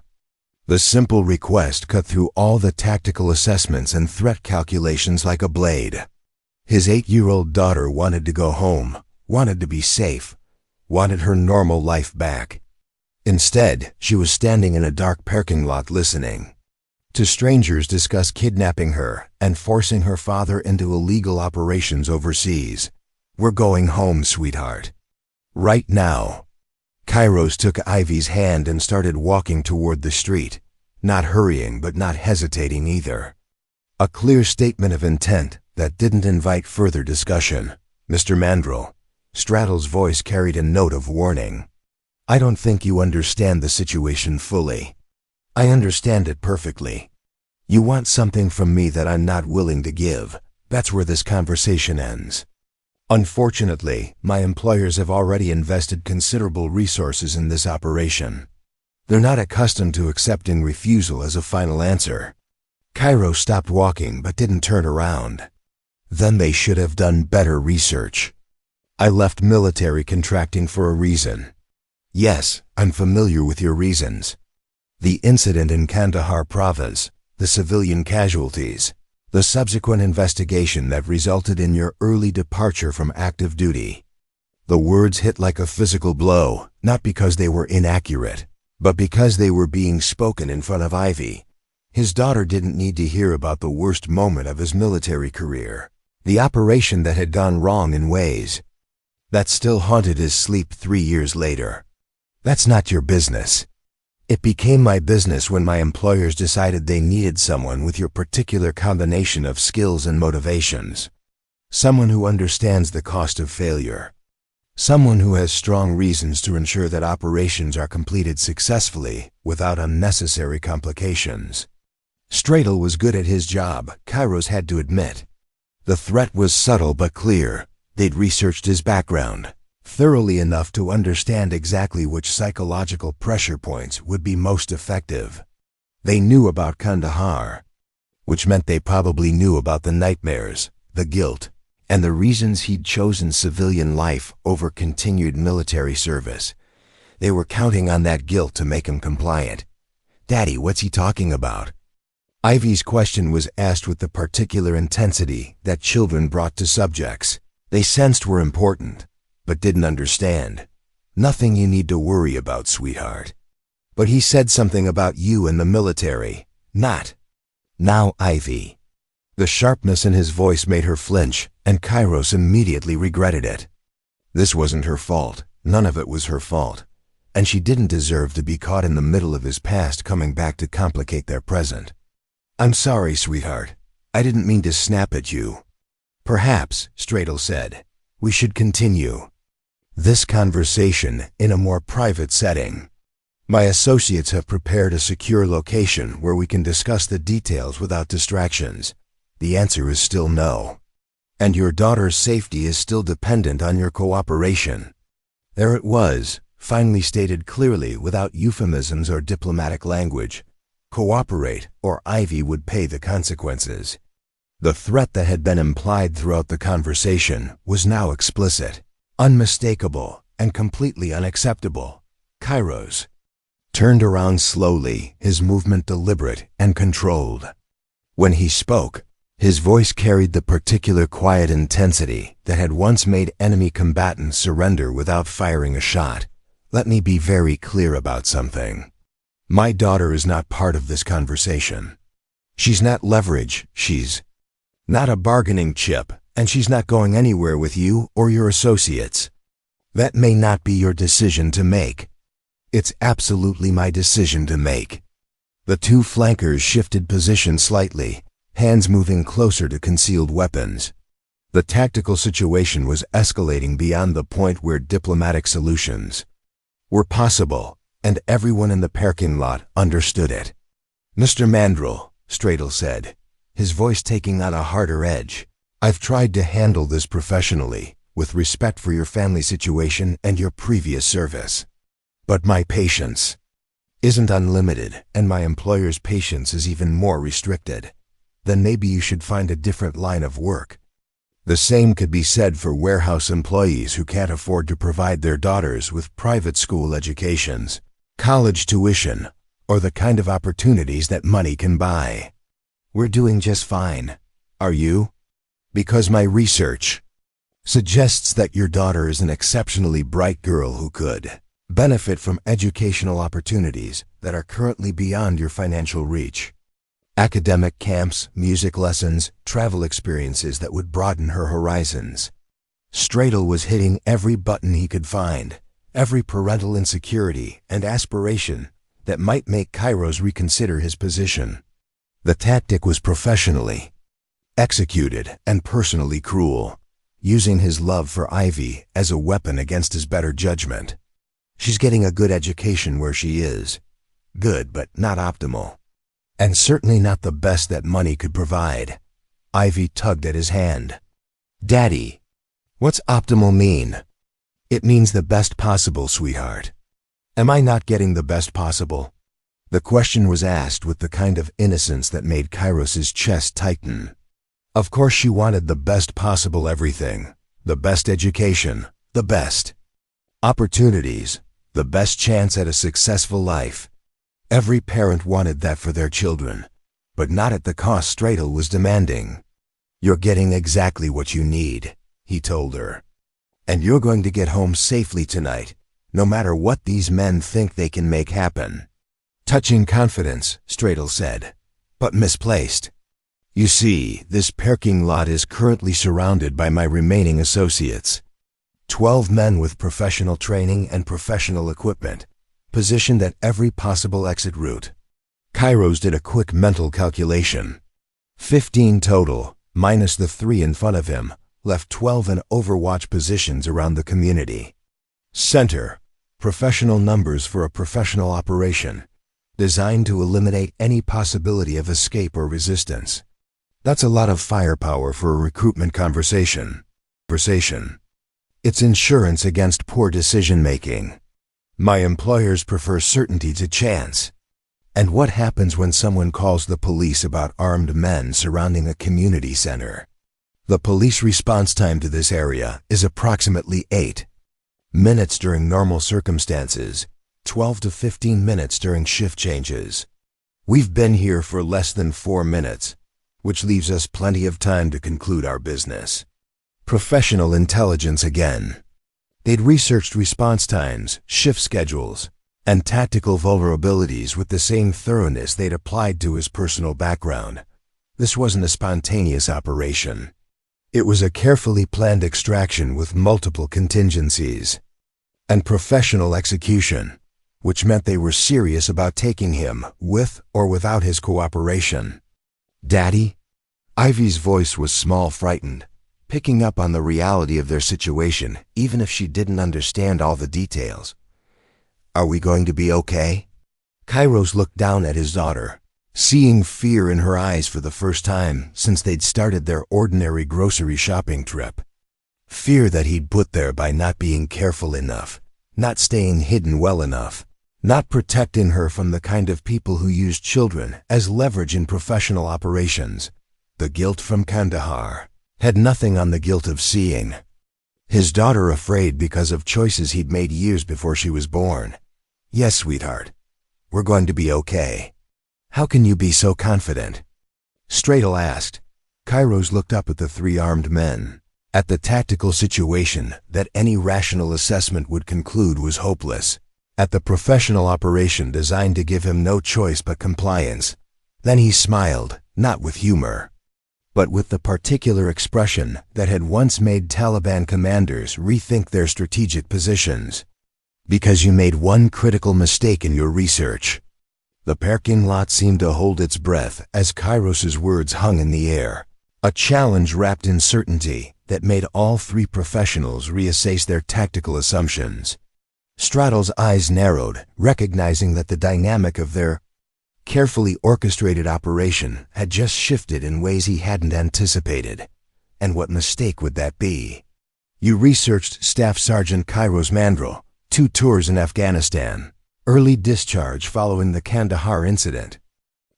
The simple request cut through all the tactical assessments and threat calculations like a blade. His 8-year-old daughter wanted to go home, wanted to be safe, wanted her normal life back. Instead, she was standing in a dark parking lot listening to strangers discuss kidnapping her and forcing her father into illegal operations overseas. We're going home, sweetheart. Right now. Kairos took Ivy's hand and started walking toward the street, not hurrying but not hesitating either. A clear statement of intent that didn't invite further discussion. Mr. Mandrel, Stradle's voice carried a note of warning. I don't think you understand the situation fully. I understand it perfectly. You want something from me that I'm not willing to give. That's where this conversation ends. Unfortunately, my employers have already invested considerable resources in this operation. They're not accustomed to accepting refusal as a final answer. Kairos stopped walking but didn't turn around. Then they should have done better research. I left military contracting for a reason. Yes, I'm familiar with your reasons. The incident in Kandahar province, the civilian casualties, the subsequent investigation that resulted in your early departure from active duty. The words hit like a physical blow, not because they were inaccurate, but because they were being spoken in front of Ivy. His daughter didn't need to hear about the worst moment of his military career, the operation that had gone wrong in ways that still haunted his sleep 3 years later. That's not your business. It became my business when my employers decided they needed someone with your particular combination of skills and motivations. Someone who understands the cost of failure. Someone who has strong reasons to ensure that operations are completed successfully without unnecessary complications. Stradle was good at his job, Kairos had to admit. The threat was subtle but clear. They'd researched his background thoroughly enough to understand exactly which psychological pressure points would be most effective. They knew about Kandahar, which meant they probably knew about the nightmares, the guilt, and the reasons he'd chosen civilian life over continued military service. They were counting on that guilt to make him compliant. Daddy, what's he talking about? Ivy's question was asked with the particular intensity that children brought to subjects they sensed were important, but didn't understand. Nothing you need to worry about, sweetheart. But he said something about you and the military, not. Now, Ivy. The sharpness in his voice made her flinch, and Kairos immediately regretted it. This wasn't her fault. None of it was her fault. And she didn't deserve to be caught in the middle of his past coming back to complicate their present. I'm sorry, sweetheart. I didn't mean to snap at you. Perhaps, Stradle said, we should continue. This conversation in a more private setting. My associates have prepared a secure location where we can discuss the details without distractions. The answer is still no. And your daughter's safety is still dependent on your cooperation. There it was, finally stated clearly without euphemisms or diplomatic language. Cooperate, or Ivy would pay the consequences. The threat that had been implied throughout the conversation was now explicit, unmistakable, and completely unacceptable. Kairos turned around slowly, his movement deliberate and controlled. When he spoke, his voice carried the particular quiet intensity that had once made enemy combatants surrender without firing a shot. Let me be very clear about something. My daughter is not part of this conversation. She's not leverage, she's not a bargaining chip, and she's not going anywhere with you or your associates. That may not be your decision to make. It's absolutely my decision to make. The two flankers shifted position slightly, hands moving closer to concealed weapons. The tactical situation was escalating beyond the point where diplomatic solutions were possible, and everyone in the parking lot understood it. Mr. Mandrel, Stradle said, his voice taking on a harder edge, I've tried to handle this professionally, with respect for your family situation and your previous service. But my patience isn't unlimited, and my employer's patience is even more restricted. Then maybe you should find a different line of work. The same could be said for warehouse employees who can't afford to provide their daughters with private school educations, college tuition, or the kind of opportunities that money can buy. We're doing just fine. Are you? Because my research suggests that your daughter is an exceptionally bright girl who could benefit from educational opportunities that are currently beyond your financial reach. Academic camps, music lessons, travel experiences that would broaden her horizons. Stradle was hitting every button he could find, every parental insecurity and aspiration that might make Kairos reconsider his position. The tactic was professionally executed and personally cruel, using his love for Ivy as a weapon against his better judgment. She's getting a good education where she is. Good, but not optimal. And certainly not the best that money could provide. Ivy tugged at his hand. Daddy, what's optimal mean? It means the best possible, sweetheart. Am I not getting the best possible? The question was asked with the kind of innocence that made Kairos's chest tighten. Of course she wanted the best possible everything. The best education, the best opportunities, the best chance at a successful life. Every parent wanted that for their children, but not at the cost Stradle was demanding. You're getting exactly what you need, he told her. And you're going to get home safely tonight, no matter what these men think they can make happen. Touching confidence, Stradle said, but misplaced. You see, this parking lot is currently surrounded by my remaining associates. 12 men with professional training and professional equipment, positioned at every possible exit route. Kairos did a quick mental calculation. 15 total, minus the 3 in front of him, left 12 in overwatch positions around the community. Center, professional numbers for a professional operation, designed to eliminate any possibility of escape or resistance. That's a lot of firepower for a recruitment conversation. It's insurance against poor decision-making. My employers prefer certainty to chance. And what happens when someone calls the police about armed men surrounding a community center? The police response time to this area is approximately 8 minutes during normal circumstances, 12 to 15 minutes during shift changes. We've been here for less than 4 minutes, which leaves us plenty of time to conclude our business. Professional intelligence again. They'd researched response times, shift schedules, and tactical vulnerabilities with the same thoroughness they'd applied to his personal background. This wasn't a spontaneous operation. It was a carefully planned extraction with multiple contingencies and professional execution, which meant they were serious about taking him with or without his cooperation. Daddy? Ivy's voice was small, frightened, picking up on the reality of their situation, even if she didn't understand all the details. "Are we going to be okay?" Kairos looked down at his daughter, seeing fear in her eyes for the first time since they'd started their ordinary grocery shopping trip. Fear that he'd put there by not being careful enough, not staying hidden well enough, not protecting her from the kind of people who use children as leverage in professional operations. The guilt from Kandahar had nothing on the guilt of seeing his daughter afraid because of choices he'd made years before she was born. "Yes, sweetheart. We're going to be okay." "How can you be so confident?" Stratel asked. Kairos looked up at the three armed men, at the tactical situation that any rational assessment would conclude was hopeless, at the professional operation designed to give him no choice but compliance. Then he smiled, not with humor, but with the particular expression that had once made Taliban commanders rethink their strategic positions. "Because you made one critical mistake in your research." The parking lot seemed to hold its breath as Kairos's words hung in the air, a challenge wrapped in certainty that made all three professionals reassess their tactical assumptions. Stratel's eyes narrowed, recognizing that the dynamic of their carefully orchestrated operation had just shifted in ways he hadn't anticipated. And what mistake would that be? "You researched Staff Sergeant Kairos Mandrel, 2 tours in Afghanistan, early discharge following the Kandahar incident."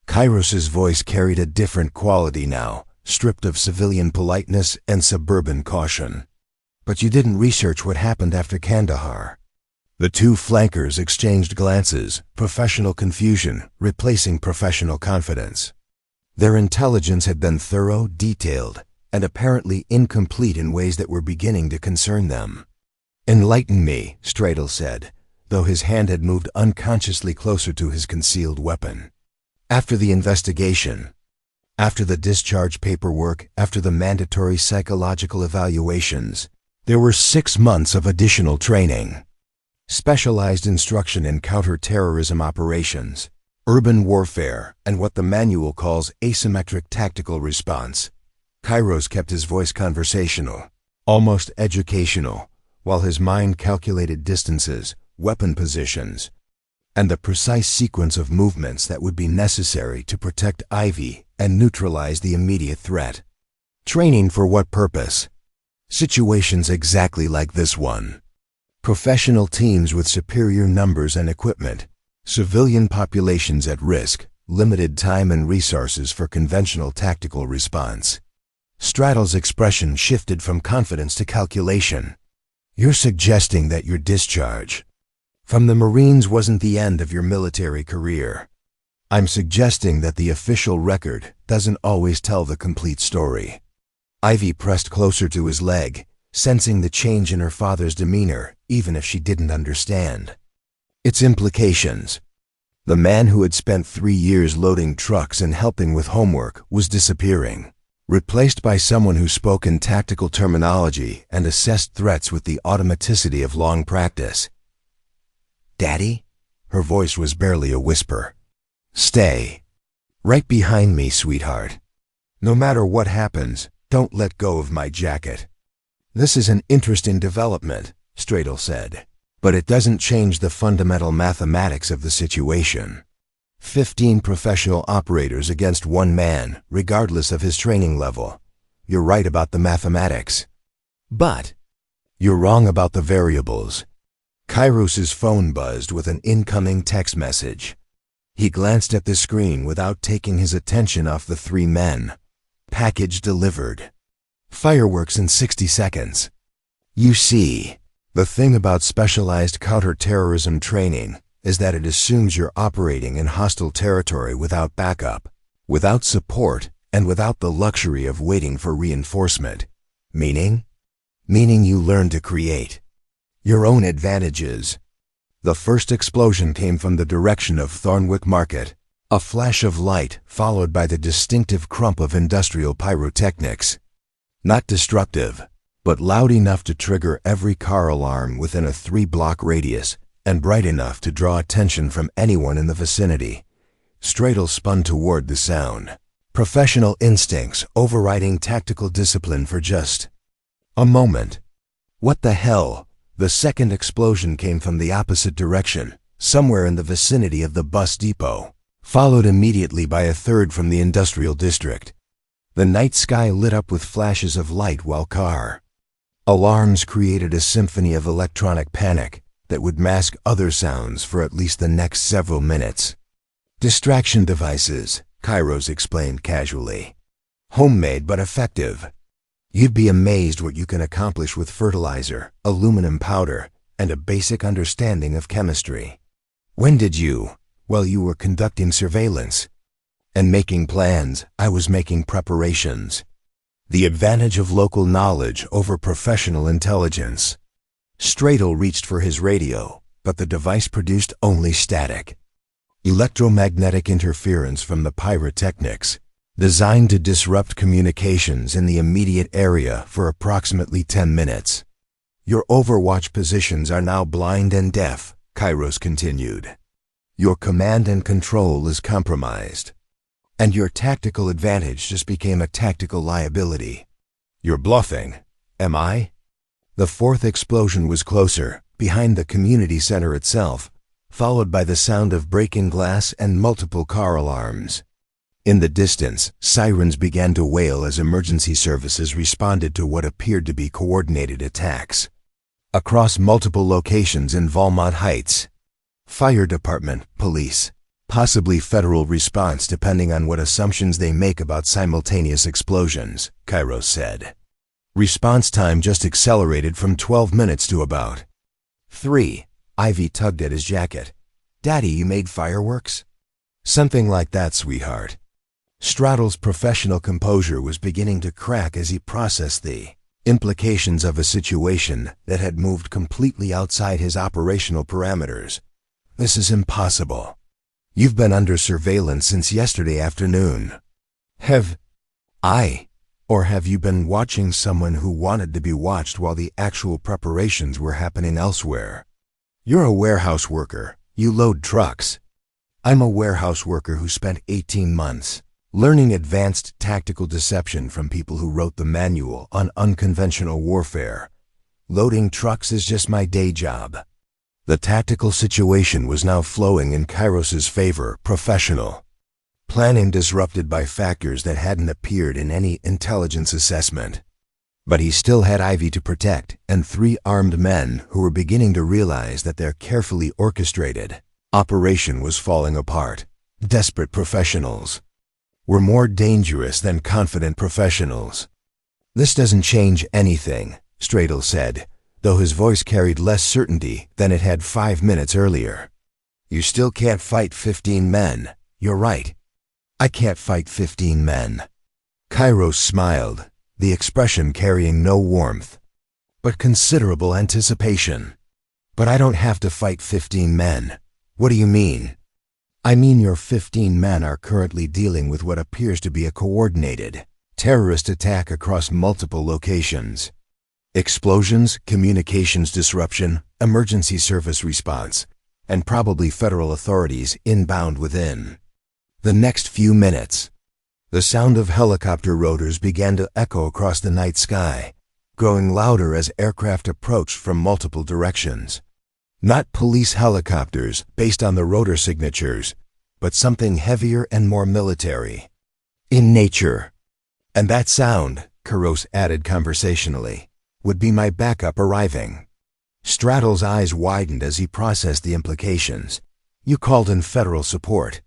Kairos's voice carried a different quality now, stripped of civilian politeness and suburban caution. "But you didn't research what happened after Kandahar." The two flankers exchanged glances, professional confusion replacing professional confidence. Their intelligence had been thorough, detailed, and apparently incomplete in ways that were beginning to concern them. "Enlighten me," Stratel said, though his hand had moved unconsciously closer to his concealed weapon. "After the investigation, after the discharge paperwork, after the mandatory psychological evaluations, there were 6 months of additional training. Specialized instruction in counter-terrorism operations, urban warfare, and what the manual calls asymmetric tactical response." Kairos kept his voice conversational, almost educational, while his mind calculated distances, weapon positions, and the precise sequence of movements that would be necessary to protect Ivy and neutralize the immediate threat. Training for what purpose? Situations exactly like this one. Professional teams with superior numbers and equipment, civilian populations at risk, limited time and resources for conventional tactical response. Stratel's expression shifted from confidence to calculation. "You're suggesting that your discharge from the Marines wasn't the end of your military career." "I'm suggesting that the official record doesn't always tell the complete story." Ivy pressed closer to his leg, sensing the change in her father's demeanor, even if she didn't understand its implications. The man who had spent 3 years loading trucks and helping with homework was disappearing, replaced by someone who spoke in tactical terminology and assessed threats with the automaticity of long practice. "Daddy?" Her voice was barely a whisper. "Stay right behind me, sweetheart. No matter what happens, don't let go of my jacket." "This is an interesting development," Stratel said, "but it doesn't change the fundamental mathematics of the situation. 15 professional operators against 1 man, regardless of his training level. You're right about the mathematics. But you're wrong about the variables." Kairos's phone buzzed with an incoming text message. He glanced at the screen without taking his attention off the 3 men. "Package delivered. Fireworks in 60 seconds. You see, the thing about specialized counter-terrorism training is that it assumes you're operating in hostile territory without backup, without support, and without the luxury of waiting for reinforcement. Meaning you learn to create your own advantages." The first explosion came from the direction of Thornwick Market, a flash of light followed by the distinctive crump of industrial pyrotechnics. Not destructive, but loud enough to trigger every car alarm within a 3-block radius and bright enough to draw attention from anyone in the vicinity. Stratel spun toward the sound, professional instincts overriding tactical discipline for just A moment. What the hell? The second explosion came from the opposite direction, somewhere in the vicinity of the bus depot, followed immediately by a third from the industrial district. The night sky lit up with flashes of light while car alarms created a symphony of electronic panic that would mask other sounds for at least the next several minutes. Distraction devices, Kairos explained casually. Homemade but effective. You'd be amazed what you can accomplish with fertilizer, aluminum powder, and a basic understanding of chemistry. When did you? While you were conducting surveillance and making plans, I was making preparations. The advantage of local knowledge over professional intelligence. Stradle reached for his radio, but the device produced only static. Electromagnetic interference from the pyrotechnics, designed to disrupt communications in the immediate area for approximately 10 minutes. Your overwatch positions are now blind and deaf, Kairos continued. Your command and control is compromised. And your tactical advantage just became a tactical liability. You're bluffing, am I? The fourth explosion was closer, behind the community center itself, followed by the sound of breaking glass and multiple car alarms. In the distance, sirens began to wail as emergency services responded to what appeared to be coordinated attacks. Across multiple locations in Valmont Heights. Fire department, police. Possibly federal response depending on what assumptions they make about simultaneous explosions, Kairos said. Response time just accelerated from 12 minutes to about 3. Ivy tugged at his jacket. Daddy, you made fireworks? Something like that, sweetheart. Straddle's professional composure was beginning to crack as he processed the implications of a situation that had moved completely outside his operational parameters. This is impossible. You've been under surveillance since yesterday afternoon. Have I? Or have you been watching someone who wanted to be watched while the actual preparations were happening elsewhere? You're a warehouse worker. You load trucks. I'm a warehouse worker who spent 18 months learning advanced tactical deception from people who wrote the manual on unconventional warfare. Loading trucks is just my day job. The tactical situation was now flowing in Kairos's favor, professional. Planning disrupted by factors that hadn't appeared in any intelligence assessment. But he still had Ivy to protect, and 3 armed men who were beginning to realize that their carefully orchestrated operation was falling apart. Desperate professionals were more dangerous than confident professionals. This doesn't change anything, Stradle said, though his voice carried less certainty than it had 5 minutes earlier. You still can't fight 15 men. You're right. I can't fight 15 men. Kairos smiled, the expression carrying no warmth, but considerable anticipation. But I don't have to fight 15 men. What do you mean? I mean your 15 men are currently dealing with what appears to be a coordinated terrorist attack across multiple locations. Explosions, communications disruption, emergency service response, and probably federal authorities inbound within the next few minutes. The sound of helicopter rotors began to echo across the night sky, growing louder as aircraft approached from multiple directions. Not police helicopters based on the rotor signatures, but something heavier and more military in nature. And that sound, Kairos added conversationally, would be my backup arriving. Straddle's eyes widened as he processed the implications. You called in federal support.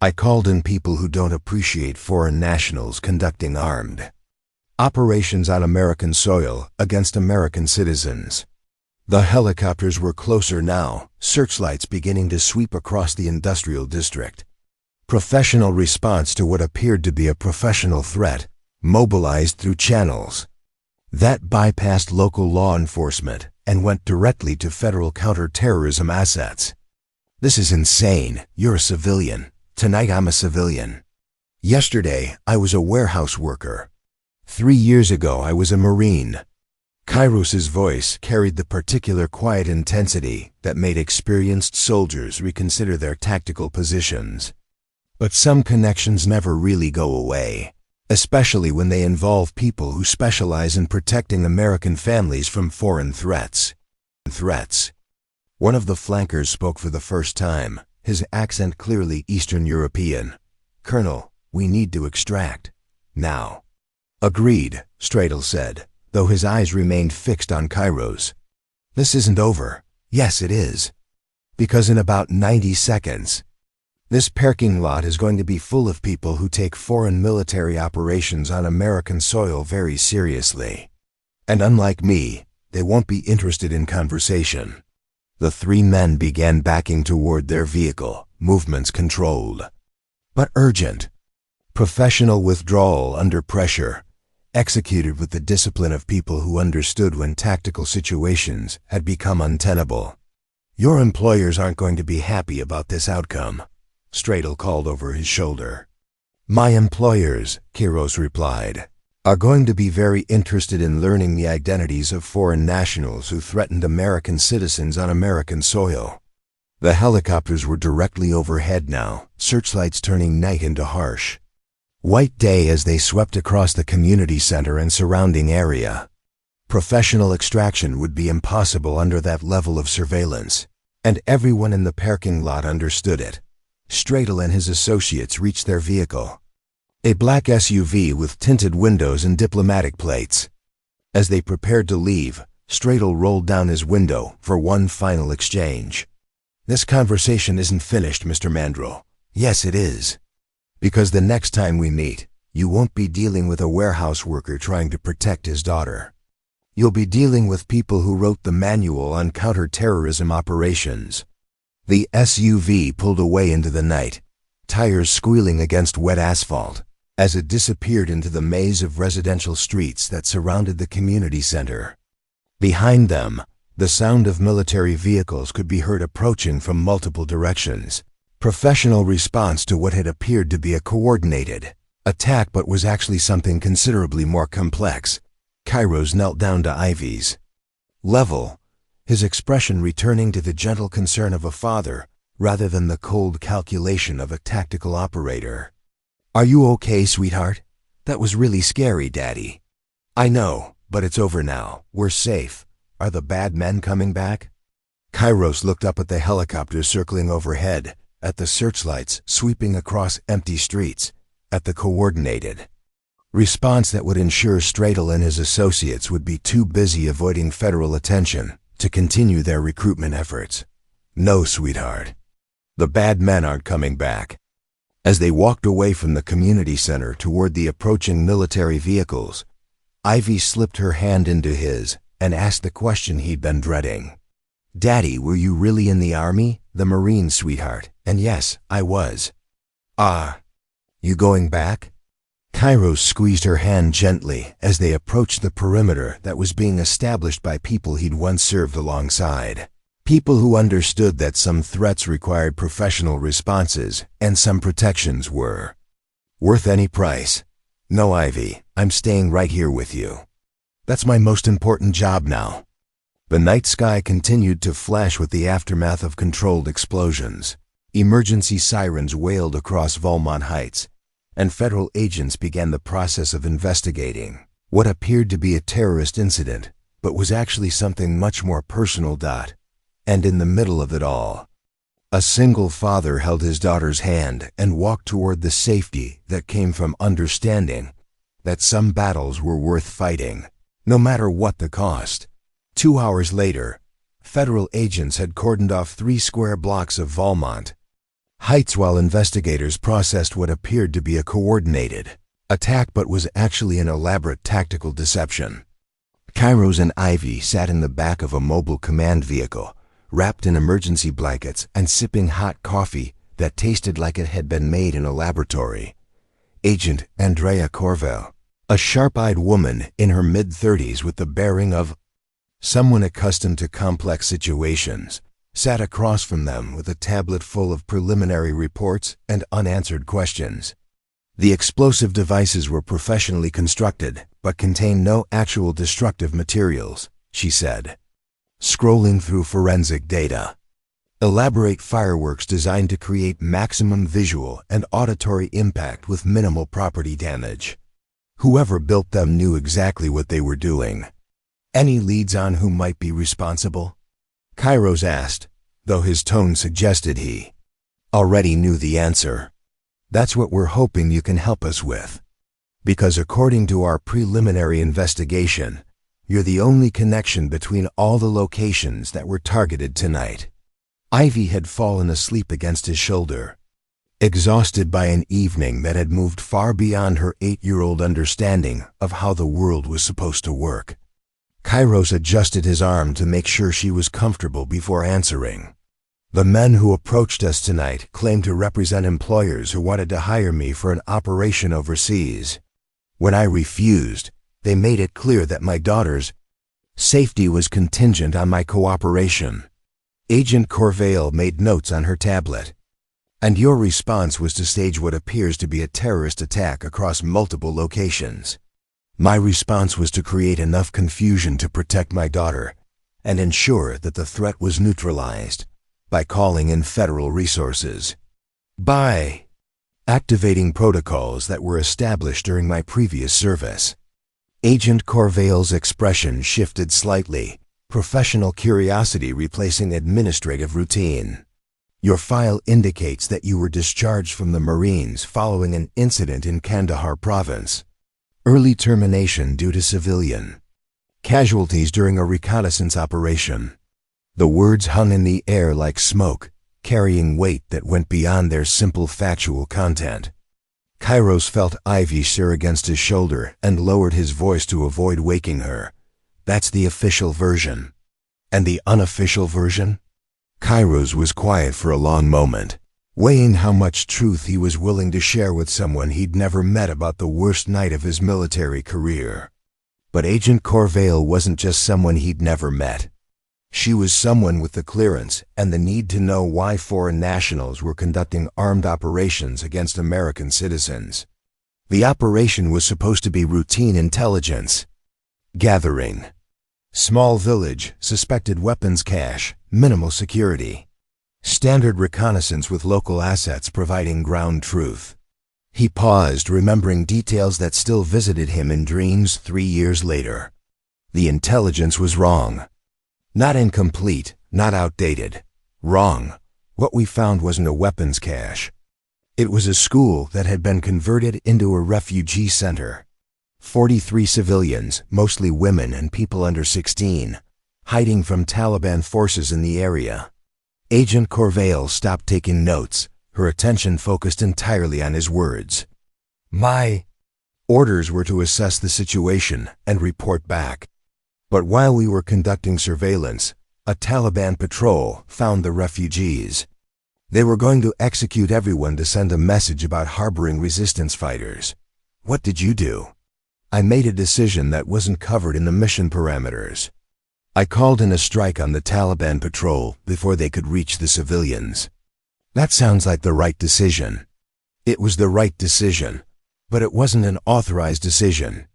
I called in people who don't appreciate foreign nationals conducting armed operations on American soil against American citizens. The helicopters were closer now, searchlights beginning to sweep across the industrial district. Professional response to what appeared to be a professional threat, mobilized through channels that bypassed local law enforcement and went directly to federal counter-terrorism assets. This is insane. You're a civilian. Tonight I'm a civilian. Yesterday I was a warehouse worker. 3 years ago I was a Marine. Kairos's voice carried the particular quiet intensity that made experienced soldiers reconsider their tactical positions. But some connections never really go away. especially when they involve people who specialize in protecting American families from foreign threats. One of the flankers spoke for the first time, his accent clearly Eastern European. "Colonel, we need to extract. Now." "Agreed," Stradle said, though his eyes remained fixed on Kairos. "This isn't over." "Yes, it is. Because in about 90 seconds, this parking lot is going to be full of people who take foreign military operations on American soil very seriously. And unlike me, they won't be interested in conversation." The three men began backing toward their vehicle, movements controlled, but urgent. Professional withdrawal under pressure, executed with the discipline of people who understood when tactical situations had become untenable. "Your employers aren't going to be happy about this outcome," Stradle called over his shoulder. "My employers," Kairos replied, "are going to be very interested in learning the identities of foreign nationals who threatened American citizens on American soil." The helicopters were directly overhead now, searchlights turning night into harsh white day as they swept across the community center and surrounding area. Professional extraction would be impossible under that level of surveillance, and everyone in the parking lot understood it. Stradle and his associates reached their vehicle, a black SUV with tinted windows and diplomatic plates. As they prepared to leave, Stradle rolled down his window for one final exchange. "This conversation isn't finished, Mr. Mandrel." "Yes, it is. Because the next time we meet, you won't be dealing with a warehouse worker trying to protect his daughter. You'll be dealing with people who wrote the manual on counter-terrorism operations." The SUV pulled away into the night, tires squealing against wet asphalt, as it disappeared into the maze of residential streets that surrounded the community center. Behind them, the sound of military vehicles could be heard approaching from multiple directions. Professional response to what had appeared to be a coordinated attack but was actually something considerably more complex. Kairos knelt down to Ivy's level, his expression returning to the gentle concern of a father rather than the cold calculation of a tactical operator. "Are you okay, sweetheart? That was really scary, Daddy." "I know, but it's over now. We're safe. Are the bad men coming back?" Kairos looked up at the helicopters circling overhead, at the searchlights sweeping across empty streets, at the coordinated response that would ensure Stradle and his associates would be too busy avoiding federal attention to continue their recruitment efforts. "No, sweetheart. The bad men aren't coming back." As they walked away from the community center toward the approaching military vehicles, Ivy slipped her hand into his and asked the question he'd been dreading. "Daddy, were you really in the Army?" "The Marines, sweetheart. And yes, I was." "Ah. You going back?" Kairos squeezed her hand gently as they approached the perimeter that was being established by people he'd once served alongside. People who understood that some threats required professional responses and some protections were worth any price. "No, Ivy, I'm staying right here with you. That's my most important job now." The night sky continued to flash with the aftermath of controlled explosions. Emergency sirens wailed across Valmont Heights, and federal agents began the process of investigating what appeared to be a terrorist incident, but was actually something much more personal. And in the middle of it all, a single father held his daughter's hand and walked toward the safety that came from understanding that some battles were worth fighting, no matter what the cost. 2 hours later, federal agents had cordoned off 3 square blocks of Valmont Heights while investigators processed what appeared to be a coordinated attack but was actually an elaborate tactical deception. Kairos and Ivy sat in the back of a mobile command vehicle, wrapped in emergency blankets and sipping hot coffee that tasted like it had been made in a laboratory. Agent Andrea Corvell, a sharp-eyed woman in her mid-30s with the bearing of someone accustomed to complex situations, sat across from them with a tablet full of preliminary reports and unanswered questions. The explosive devices were professionally constructed but contained no actual destructive materials, she said. Scrolling through forensic data. Elaborate fireworks designed to create maximum visual and auditory impact with minimal property damage. Whoever built them knew exactly what they were doing. Any leads on who might be responsible? Kairos asked, though his tone suggested he already knew the answer. That's what we're hoping you can help us with. Because according to our preliminary investigation, you're the only connection between all the locations that were targeted tonight. Ivy had fallen asleep against his shoulder, exhausted by an evening that had moved far beyond her 8-year-old understanding of how the world was supposed to work. Kairos adjusted his arm to make sure she was comfortable before answering. The men who approached us tonight claimed to represent employers who wanted to hire me for an operation overseas. When I refused, they made it clear that my daughter's safety was contingent on my cooperation. Agent Corvale made notes on her tablet. And your response was to stage what appears to be a terrorist attack across multiple locations. My response was to create enough confusion to protect my daughter and ensure that the threat was neutralized by calling in federal resources. By activating protocols that were established during my previous service. Agent Corvale's expression shifted slightly, professional curiosity replacing administrative routine. Your file indicates that you were discharged from the Marines following an incident in Kandahar province. Early termination due to civilian casualties during a reconnaissance operation. The words hung in the air like smoke, carrying weight that went beyond their simple factual content. Kairos felt Ivy stir against his shoulder and lowered his voice to avoid waking her. That's the official version. And the unofficial version? Kairos was quiet for a long moment, weighing how much truth he was willing to share with someone he'd never met about the worst night of his military career. But Agent Corvale wasn't just someone he'd never met. She was someone with the clearance and the need to know why foreign nationals were conducting armed operations against American citizens. The operation was supposed to be routine intelligence gathering. Small village, suspected weapons cache, minimal security. Standard reconnaissance with local assets providing ground truth. He paused, remembering details that still visited him in dreams 3 years later. The intelligence was wrong. Not incomplete, not outdated. Wrong. What we found wasn't a weapons cache. It was a school that had been converted into a refugee center. 43 civilians, mostly women and people under 16, hiding from Taliban forces in the area. Agent Corvale stopped taking notes, her attention focused entirely on his words. My orders were to assess the situation and report back. But while we were conducting surveillance, a Taliban patrol found the refugees. They were going to execute everyone to send a message about harboring resistance fighters. What did you do? I made a decision that wasn't covered in the mission parameters. I called in a strike on the Taliban patrol before they could reach the civilians. That sounds like the right decision. It was the right decision, but it wasn't an authorized decision.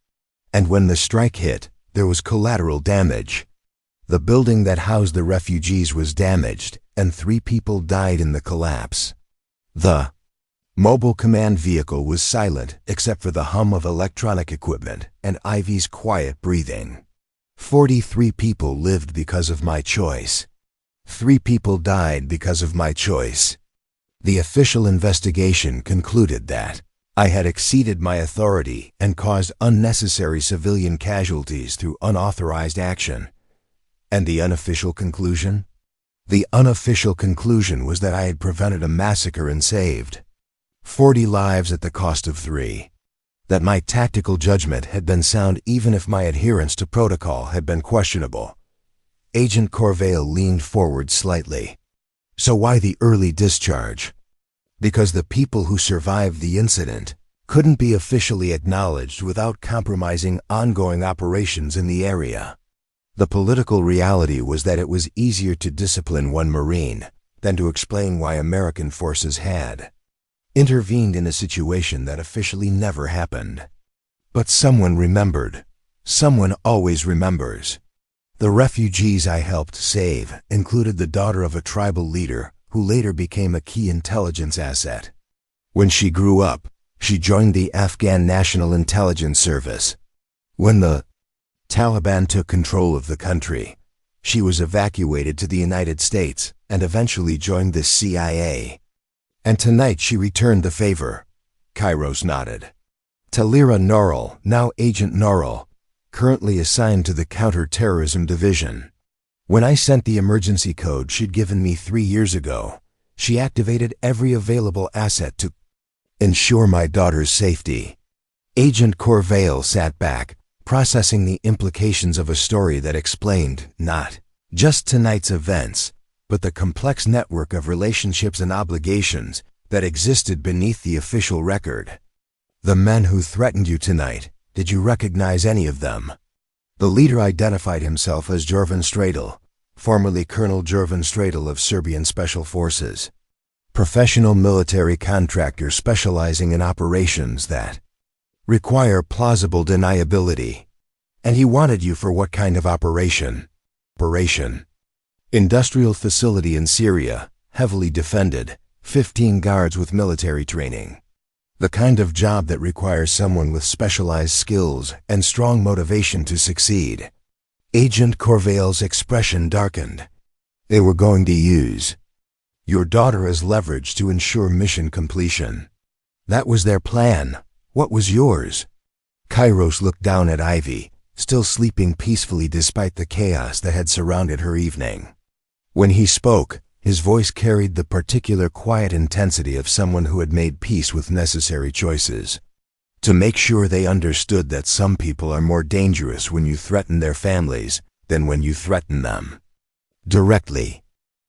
And when the strike hit, there was collateral damage. The building that housed the refugees was damaged, and 3 people died in the collapse. The mobile command vehicle was silent except for the hum of electronic equipment and Ivy's quiet breathing. 43 people lived because of my choice. 3 people died because of my choice. The official investigation concluded that I had exceeded my authority and caused unnecessary civilian casualties through unauthorized action. And the unofficial conclusion? The unofficial conclusion was that I had prevented a massacre and saved 40 lives at the cost of 3. That my tactical judgment had been sound even if my adherence to protocol had been questionable. Agent Corvale leaned forward slightly. So why the early discharge? Because the people who survived the incident couldn't be officially acknowledged without compromising ongoing operations in the area. The political reality was that it was easier to discipline one Marine than to explain why American forces had intervened in a situation that officially never happened. But someone remembered. Someone always remembers. The refugees I helped save included the daughter of a tribal leader who later became a key intelligence asset. When she grew up, She joined the Afghan National Intelligence Service. When the Taliban took control of the country, she was evacuated to the United States and eventually joined the CIA. And tonight she returned the favor. Kairos nodded. Talira Norrell, now Agent Norrell, currently assigned to the Counter-Terrorism Division. When I sent the emergency code she'd given me 3 years ago, she activated every available asset to ensure my daughter's safety. Agent Corvale sat back, processing the implications of a story that explained not just tonight's events, but the complex network of relationships and obligations that existed beneath the official record. The men who threatened you tonight, did you recognize any of them? The leader identified himself as Jorvan Stradel, formerly Colonel Jorvan Stradel of Serbian Special Forces. Professional military contractor specializing in operations that require plausible deniability. And he wanted you for what kind of operation? Industrial facility in Syria, heavily defended, 15 guards with military training. The kind of job that requires someone with specialized skills and strong motivation to succeed. Agent Corvale's expression darkened. They were going to use your daughter as leverage to ensure mission completion. That was their plan. What was yours? Kairos looked down at Ivy, still sleeping peacefully despite the chaos that had surrounded her evening. When he spoke, his voice carried the particular quiet intensity of someone who had made peace with necessary choices. To make sure they understood that some people are more dangerous when you threaten their families than when you threaten them directly.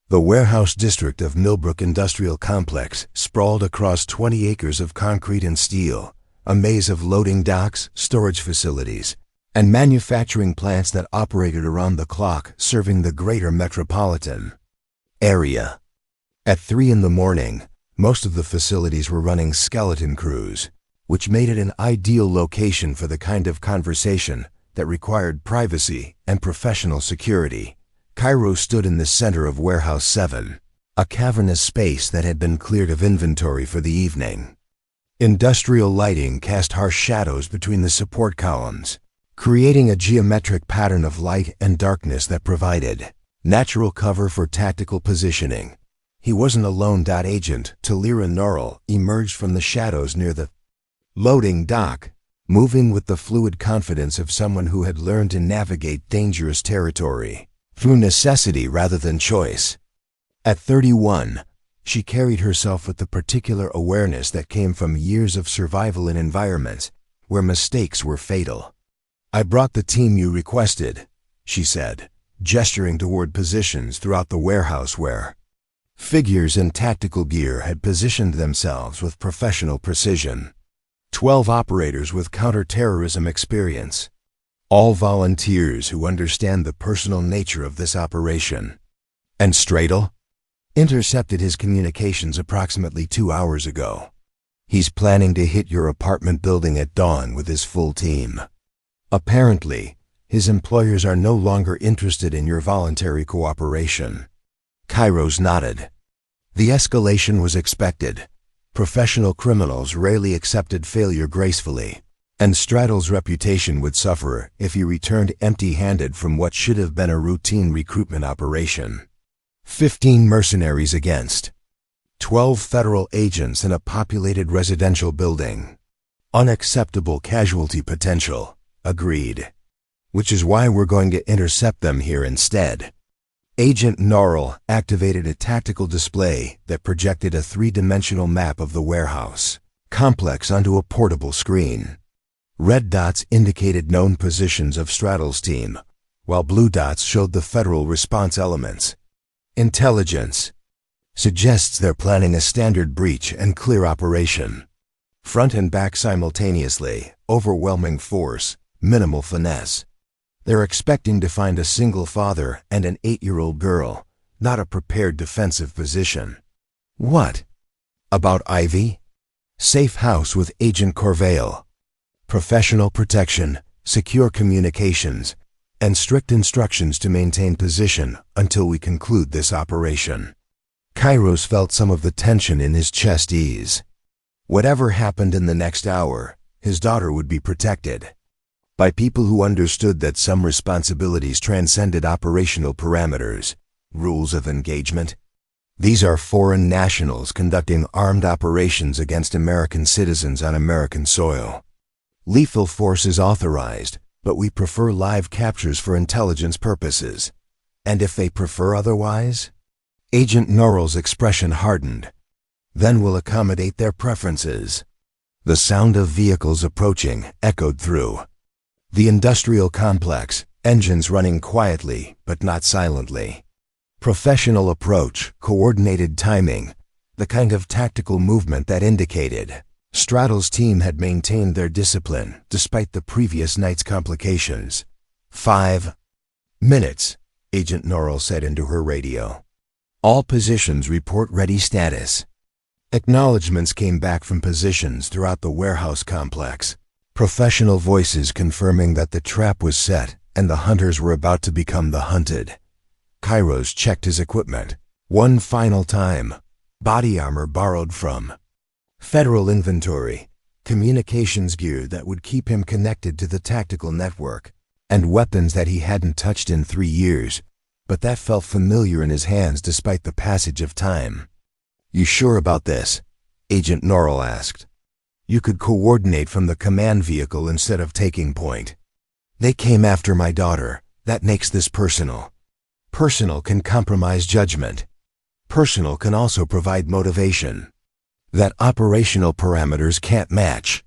The warehouse district of Millbrook Industrial Complex sprawled across 20 acres of concrete and steel, a maze of loading docks, storage facilities, and manufacturing plants that operated around the clock, serving the greater metropolitan area. At 3 in the morning, most of the facilities were running skeleton crews, which made it an ideal location for the kind of conversation that required privacy and professional security. Cairo stood in the center of Warehouse 7, a cavernous space that had been cleared of inventory for the evening. Industrial lighting cast harsh shadows between the support columns, creating a geometric pattern of light and darkness that provided natural cover for tactical positioning. He wasn't alone. Agent Talira Norrell emerged from the shadows near the loading dock, moving with the fluid confidence of someone who had learned to navigate dangerous territory through necessity rather than choice. At 31, she carried herself with the particular awareness that came from years of survival in environments where mistakes were fatal. "I brought the team you requested," she said, gesturing toward positions throughout the warehouse where figures in tactical gear had positioned themselves with professional precision. 12 operators with counter-terrorism experience. All volunteers who understand the personal nature of this operation. And Stradel intercepted his communications approximately 2 hours ago. He's planning to hit your apartment building at dawn with his full team. Apparently, his employers are no longer interested in your voluntary cooperation. Kairos nodded. The escalation was expected. Professional criminals rarely accepted failure gracefully, and Stradel's reputation would suffer if he returned empty-handed from what should have been a routine recruitment operation. 15 mercenaries against 12 federal agents in a populated residential building. Unacceptable casualty potential. Agreed. Which is why we're going to intercept them here instead. Agent Norrell activated a tactical display that projected a 3-dimensional map of the warehouse complex onto a portable screen. Red dots indicated known positions of Stradel's team, while blue dots showed the federal response elements. Intelligence suggests they're planning a standard breach and clear operation. Front and back simultaneously, overwhelming force, minimal finesse. They're expecting to find a single father and an 8-year-old girl, not a prepared defensive position. What about Ivy? Safe house with Agent Corvale. Professional protection, secure communications, and strict instructions to maintain position until we conclude this operation. Kairos felt some of the tension in his chest ease. Whatever happened in the next hour, his daughter would be protected by people who understood that some responsibilities transcended operational parameters, rules of engagement. These are foreign nationals conducting armed operations against American citizens on American soil. Lethal force is authorized, but we prefer live captures for intelligence purposes. And if they prefer otherwise? Agent Norrell's expression hardened. Then we'll accommodate their preferences. The sound of vehicles approaching echoed through the industrial complex, engines running quietly but not silently. Professional approach, coordinated timing, the kind of tactical movement that indicated Straddle's team had maintained their discipline despite the previous night's complications. 5 minutes, Agent Norrell said into her radio. All positions report ready status. Acknowledgements came back from positions throughout the warehouse complex. Professional voices confirming that the trap was set and the hunters were about to become the hunted. Kairos checked his equipment. One final time. Body armor borrowed from Federal inventory, communications gear that would keep him connected to the tactical network, and weapons that he hadn't touched in 3 years, but that felt familiar in his hands despite the passage of time. "You sure about this?" Agent Norrell asked. "You could coordinate from the command vehicle instead of taking point." "They came after my daughter. That makes this personal. Personal can compromise judgment. Personal can also provide motivation that operational parameters can't match."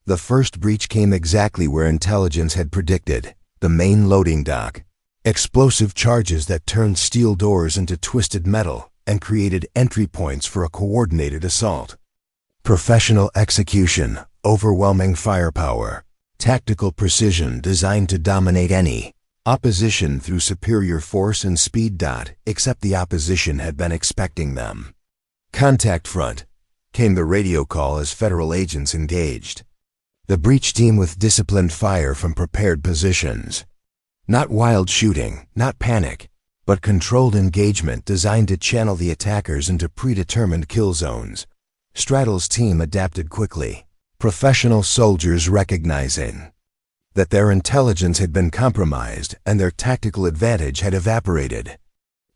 The first breach came exactly where intelligence had predicted, the main loading dock. Explosive charges that turned steel doors into twisted metal and created entry points for a coordinated assault. Professional execution, overwhelming firepower, tactical precision designed to dominate any opposition through superior force and speed. Except the opposition had been expecting them. "Contact front," came the radio call as Federal agents engaged. The breach team with disciplined fire from prepared positions. Not wild shooting, not panic, but controlled engagement designed to channel the attackers into predetermined kill zones. Straddle's team adapted quickly, professional soldiers recognizing that their intelligence had been compromised and their tactical advantage had evaporated.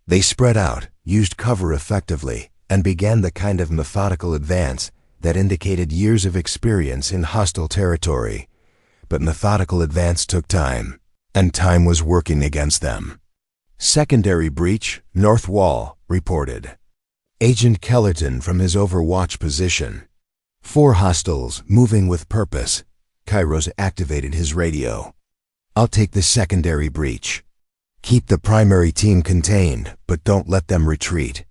They spread out, used cover effectively, and began the kind of methodical advance that indicated years of experience in hostile territory. But methodical advance took time, and time was working against them. "Secondary breach, north wall," reported Agent Kellerton from his overwatch position. 4 hostiles, moving with purpose. Kairos activated his radio. "I'll take the secondary breach. Keep the primary team contained, but don't let them retreat."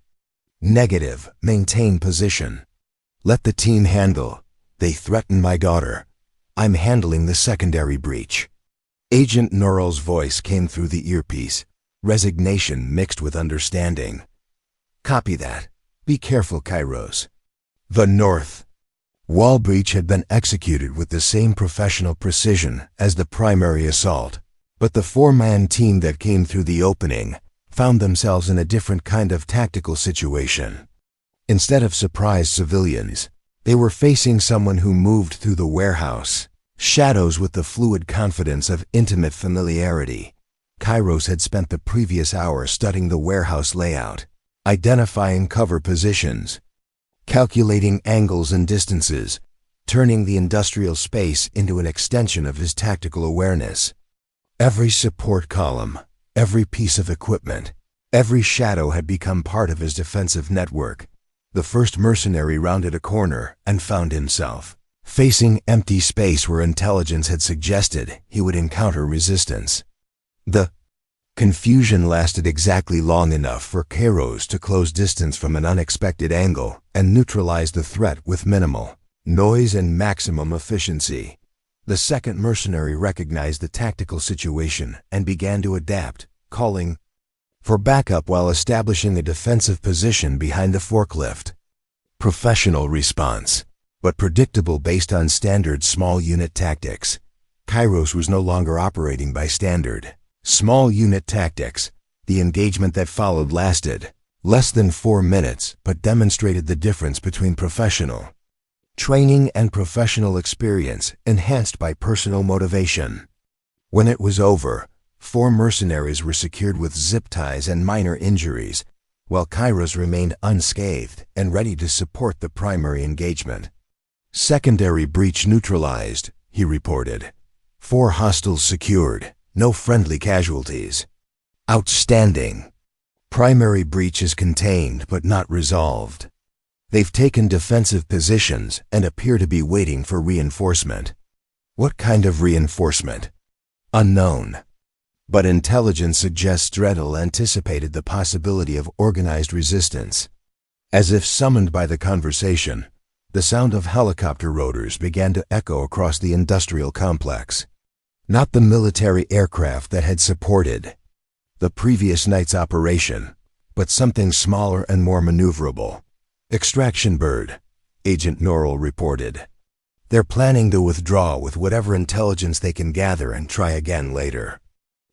"Negative, maintain position." "Let the team handle. They threaten my daughter. I'm handling the secondary breach." Agent Norrell's voice came through the earpiece, resignation mixed with understanding. "Copy that. Be careful, Kairos." The north wall breach had been executed with the same professional precision as the primary assault, but the 4-man team that came through the opening found themselves in a different kind of tactical situation. Instead of surprised civilians, they were facing someone who moved through the warehouse, shadows with the fluid confidence of intimate familiarity. Kairos had spent the previous hour studying the warehouse layout, identifying cover positions, calculating angles and distances, turning the industrial space into an extension of his tactical awareness. Every support column, every piece of equipment, every shadow had become part of his defensive network. The first mercenary rounded a corner and found himself facing empty space where intelligence had suggested he would encounter resistance. The confusion lasted exactly long enough for Kairos to close distance from an unexpected angle and neutralize the threat with minimal noise and maximum efficiency. The second mercenary recognized the tactical situation and began to adapt, calling for backup while establishing a defensive position behind the forklift. Professional response, but predictable based on standard small unit tactics. Kairos was no longer operating by standard small unit tactics. The engagement that followed lasted less than 4 minutes, but demonstrated the difference between professional Training and professional experience enhanced by personal motivation. When it was over, 4 mercenaries were secured with zip ties and minor injuries, while Kairos remained unscathed and ready to support the primary engagement. Secondary breach neutralized, he reported. 4 hostiles secured, no friendly casualties. Outstanding. Primary breach is contained but not resolved. They've taken defensive positions and appear to be waiting for reinforcement. What kind of reinforcement? Unknown. But intelligence suggests Dreddle anticipated the possibility of organized resistance. As if summoned by the conversation, the sound of helicopter rotors began to echo across the industrial complex. Not the military aircraft that had supported the previous night's operation, but something smaller and more maneuverable. Extraction bird, Agent Norrell reported. They're planning to withdraw with whatever intelligence they can gather and try again later.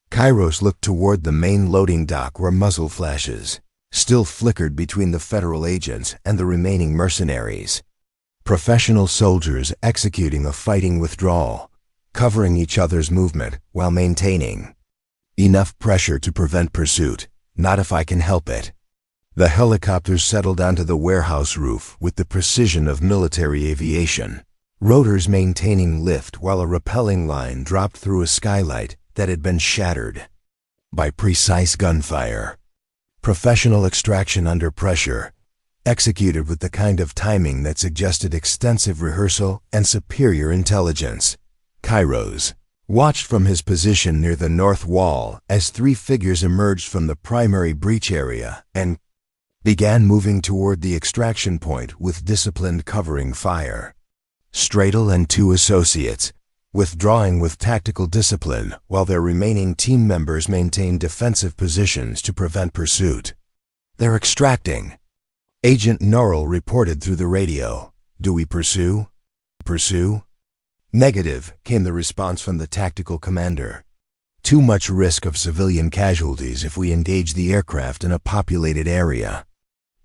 Kairos looked toward the main loading dock where muzzle flashes still flickered between the federal agents and the remaining mercenaries. Professional soldiers executing a fighting withdrawal, covering each other's movement while maintaining enough pressure to prevent pursuit, not if I can help it. The helicopters settled onto the warehouse roof with the precision of military aviation, rotors maintaining lift while a rappelling line dropped through a skylight that had been shattered by precise gunfire. Professional extraction under pressure, executed with the kind of timing that suggested extensive rehearsal and superior intelligence. Kairos watched from his position near the north wall as 3 figures emerged from the primary breach area and began moving toward the extraction point with disciplined covering fire. Stradle and 2 associates, withdrawing with tactical discipline while their remaining team members maintained defensive positions to prevent pursuit. They're extracting. Agent Norrell reported through the radio. Do we pursue? Pursue? Negative, came the response from the tactical commander. Too much risk of civilian casualties if we engage the aircraft in a populated area.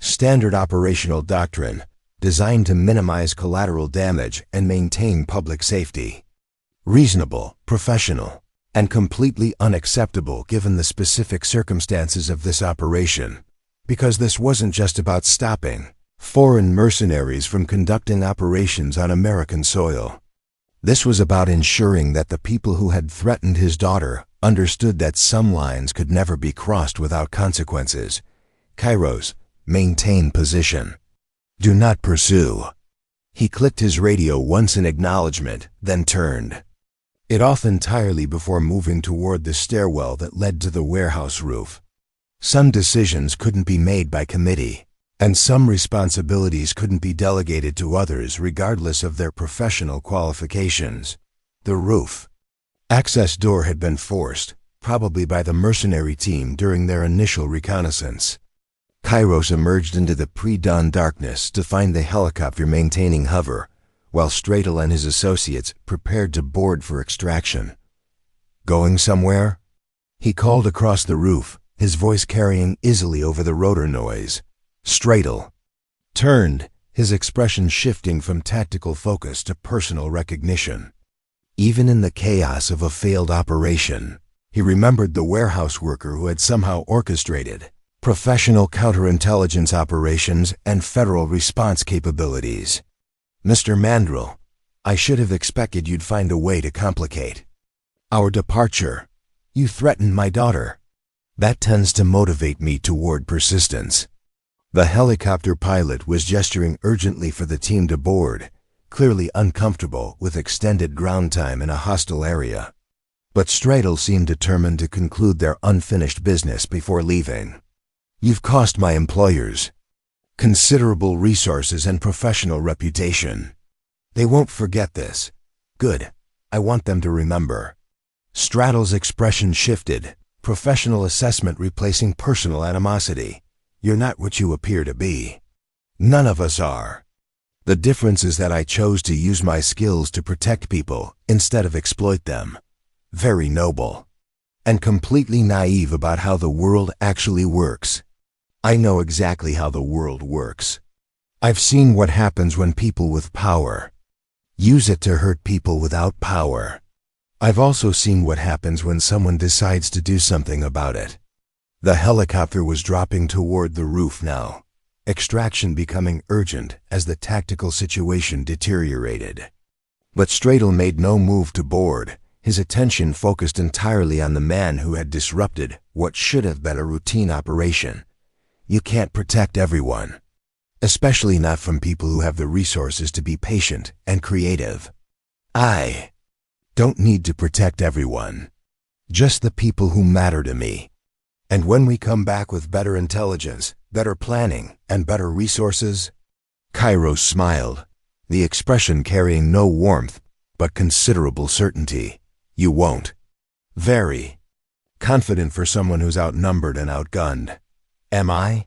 Standard operational doctrine, designed to minimize collateral damage and maintain public safety. Reasonable, professional, and completely unacceptable given the specific circumstances of this operation, because this wasn't just about stopping foreign mercenaries from conducting operations on American soil. This was about ensuring that the people who had threatened his daughter understood that some lines could never be crossed without consequences. Kairos, maintain position. Do not pursue. He clicked his radio once in acknowledgement, then turned it off entirely before moving toward the stairwell that led to the warehouse roof. Some decisions couldn't be made by committee, and some responsibilities couldn't be delegated to others regardless of their professional qualifications. The roof access door had been forced, probably by the mercenary team during their initial reconnaissance. Kairos emerged into the pre-dawn darkness to find the helicopter maintaining hover, while Stradle and his associates prepared to board for extraction. Going somewhere? He called across the roof, his voice carrying easily over the rotor noise. Stradle turned, his expression shifting from tactical focus to personal recognition. Even in the chaos of a failed operation, he remembered the warehouse worker who had somehow orchestrated professional counterintelligence operations and federal response capabilities. Mr. Mandrel, I should have expected you'd find a way to complicate our departure. You threatened my daughter. That tends to motivate me toward persistence. The helicopter pilot was gesturing urgently for the team to board, clearly uncomfortable with extended ground time in a hostile area. But Stradle seemed determined to conclude their unfinished business before leaving. You've cost my employers considerable resources and professional reputation. They won't forget this. Good. I want them to remember. Stradle's expression shifted, professional assessment replacing personal animosity. You're not what you appear to be. None of us are. The difference is that I chose to use my skills to protect people instead of exploit them. Very noble. And completely naive about how the world actually works. I know exactly how the world works. I've seen what happens when people with power use it to hurt people without power. I've also seen what happens when someone decides to do something about it. The helicopter was dropping toward the roof now, extraction becoming urgent as the tactical situation deteriorated. But Stradle made no move to board, his attention focused entirely on the man who had disrupted what should have been a routine operation. You can't protect everyone, especially not from people who have the resources to be patient and creative. I don't need to protect everyone, just the people who matter to me. And when we come back with better intelligence, better planning, and better resources, Kairos smiled, the expression carrying no warmth, but considerable certainty. You won't. Very confident for someone who's outnumbered and outgunned. Am I?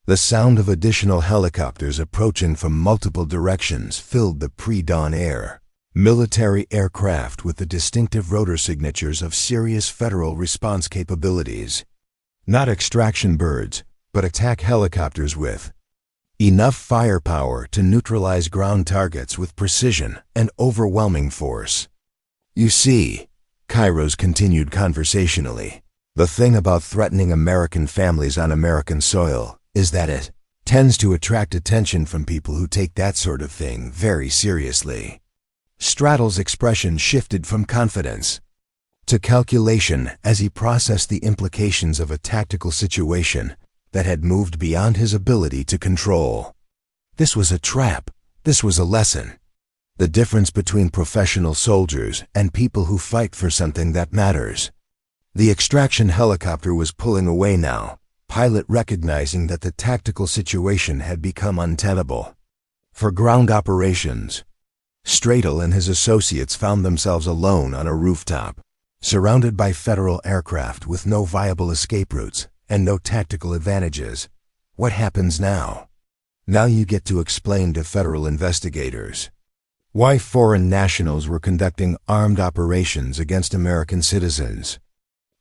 The sound of additional helicopters approaching from multiple directions filled the pre-dawn air. Military aircraft with the distinctive rotor signatures of serious federal response capabilities. Not extraction birds, but attack helicopters with enough firepower to neutralize ground targets with precision and overwhelming force. You see, Kairos continued conversationally, the thing about threatening American families on American soil is that it tends to attract attention from people who take that sort of thing very seriously. Stradle's expression shifted from confidence to calculation as he processed the implications of a tactical situation that had moved beyond his ability to control. This was a trap. This was a lesson. The difference between professional soldiers and people who fight for something that matters. The extraction helicopter was pulling away now, pilot recognizing that the tactical situation had become untenable. For ground operations, Stradle and his associates found themselves alone on a rooftop, surrounded by federal aircraft with no viable escape routes and no tactical advantages. What happens now? Now you get to explain to federal investigators why foreign nationals were conducting armed operations against American citizens.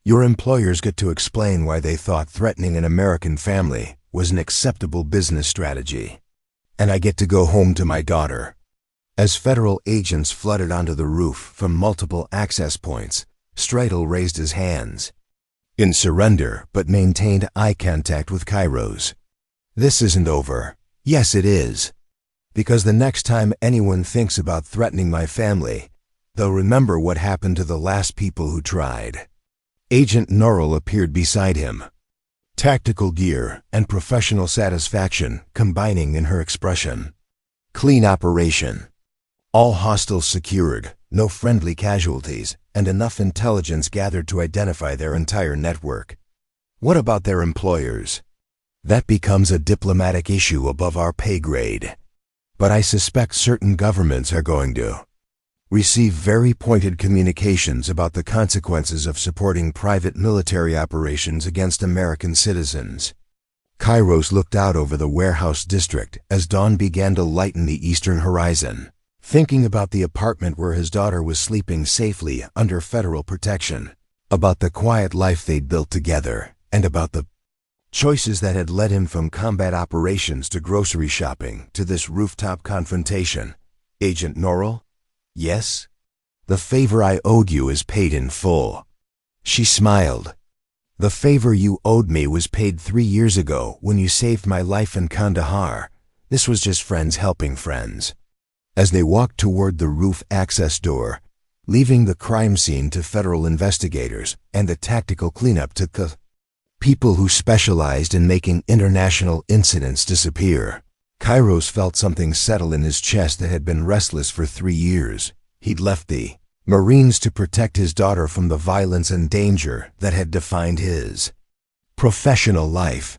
Your employers get to explain why they thought threatening an American family was an acceptable business strategy. And I get to go home to my daughter. As federal agents flooded onto the roof from multiple access points, Stradle raised his hands in surrender but maintained eye contact with Kairos. This isn't over. Yes, it is. Because the next time anyone thinks about threatening my family, they'll remember what happened to the last people who tried. Agent Norrell appeared beside him, tactical gear and professional satisfaction combining in her expression. Clean operation. All hostiles secured, no friendly casualties, and enough intelligence gathered to identify their entire network. What about their employers? That becomes a diplomatic issue above our pay grade. But I suspect certain governments are going to receive very pointed communications about the consequences of supporting private military operations against American citizens. Kairos looked out over the warehouse district as dawn began to lighten the eastern horizon, thinking about the apartment where his daughter was sleeping safely under federal protection, about the quiet life they'd built together, and about the choices that had led him from combat operations to grocery shopping to this rooftop confrontation. Agent Norrell? Yes? The favor I owed you is paid in full. She smiled. The favor you owed me was paid 3 years ago when you saved my life in Kandahar. This was just friends helping friends. As they walked toward the roof access door, leaving the crime scene to federal investigators and the tactical cleanup to the people who specialized in making international incidents disappear, Kairos felt something settle in his chest that had been restless for 3 years. He'd left the Marines to protect his daughter from the violence and danger that had defined his professional life.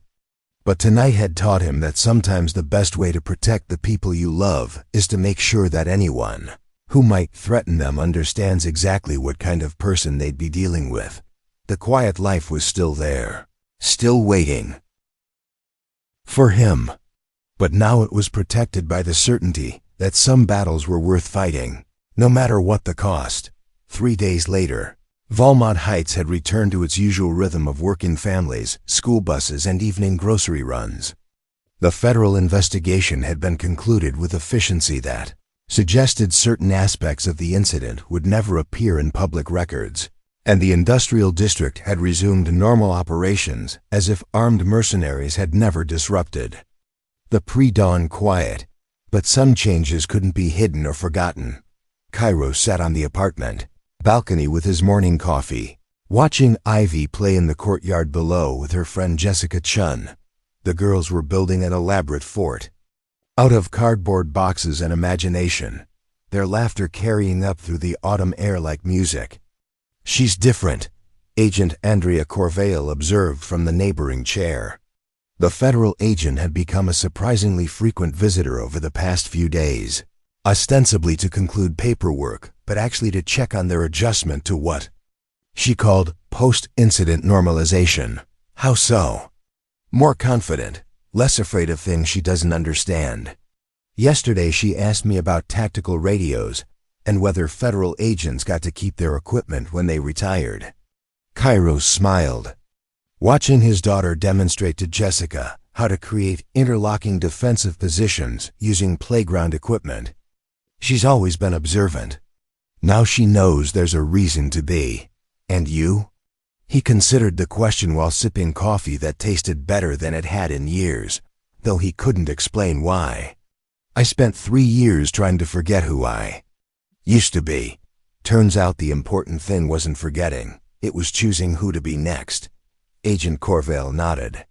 But tonight had taught him that sometimes the best way to protect the people you love is to make sure that anyone who might threaten them understands exactly what kind of person they'd be dealing with. The quiet life was still there, still waiting for him. But now it was protected by the certainty that some battles were worth fighting, no matter what the cost. 3 days later, Valmont Heights had returned to its usual rhythm of working families, school buses, and evening grocery runs. The federal investigation had been concluded with efficiency that suggested certain aspects of the incident would never appear in public records, and the industrial district had resumed normal operations as if armed mercenaries had never disrupted. The pre-dawn quiet, but some changes couldn't be hidden or forgotten. Cairo sat on the apartment balcony with his morning coffee, watching Ivy play in the courtyard below with her friend Jessica Chun. The girls were building an elaborate fort out of cardboard boxes and imagination, their laughter carrying up through the autumn air like music. "She's different," Agent Andrea Corvale observed from the neighboring chair. The federal agent had become a surprisingly frequent visitor over the past few days, ostensibly to conclude paperwork, but actually to check on their adjustment to what she called post-incident normalization. How so? More confident, less afraid of things she doesn't understand. Yesterday she asked me about tactical radios and whether federal agents got to keep their equipment when they retired. Cairo smiled, watching his daughter demonstrate to Jessica how to create interlocking defensive positions using playground equipment. She's always been observant. Now she knows there's a reason to be. And you? He considered the question while sipping coffee that tasted better than it had in years, though he couldn't explain why. "I spent 3 years trying to forget who I used to be. Turns out the important thing wasn't forgetting, it was choosing who to be next." Agent Corvale nodded.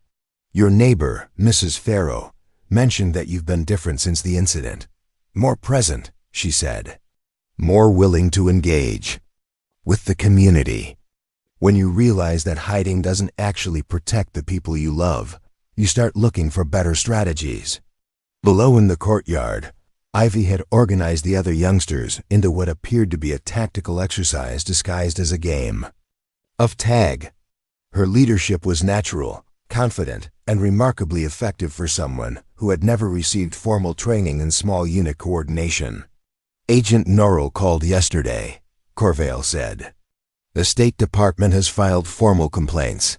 "Your neighbor, Mrs. Farrow, mentioned that you've been different since the incident. More present," she said. "More willing to engage with the community. When you realize that hiding doesn't actually protect the people you love, you start looking for better strategies." Below in the courtyard, Ivy had organized the other youngsters into what appeared to be a tactical exercise disguised as a game of tag. Her leadership was natural, confident, and remarkably effective for someone who had never received formal training in small unit coordination. "Agent Norrell called yesterday," Corvale said. "The State Department has filed formal complaints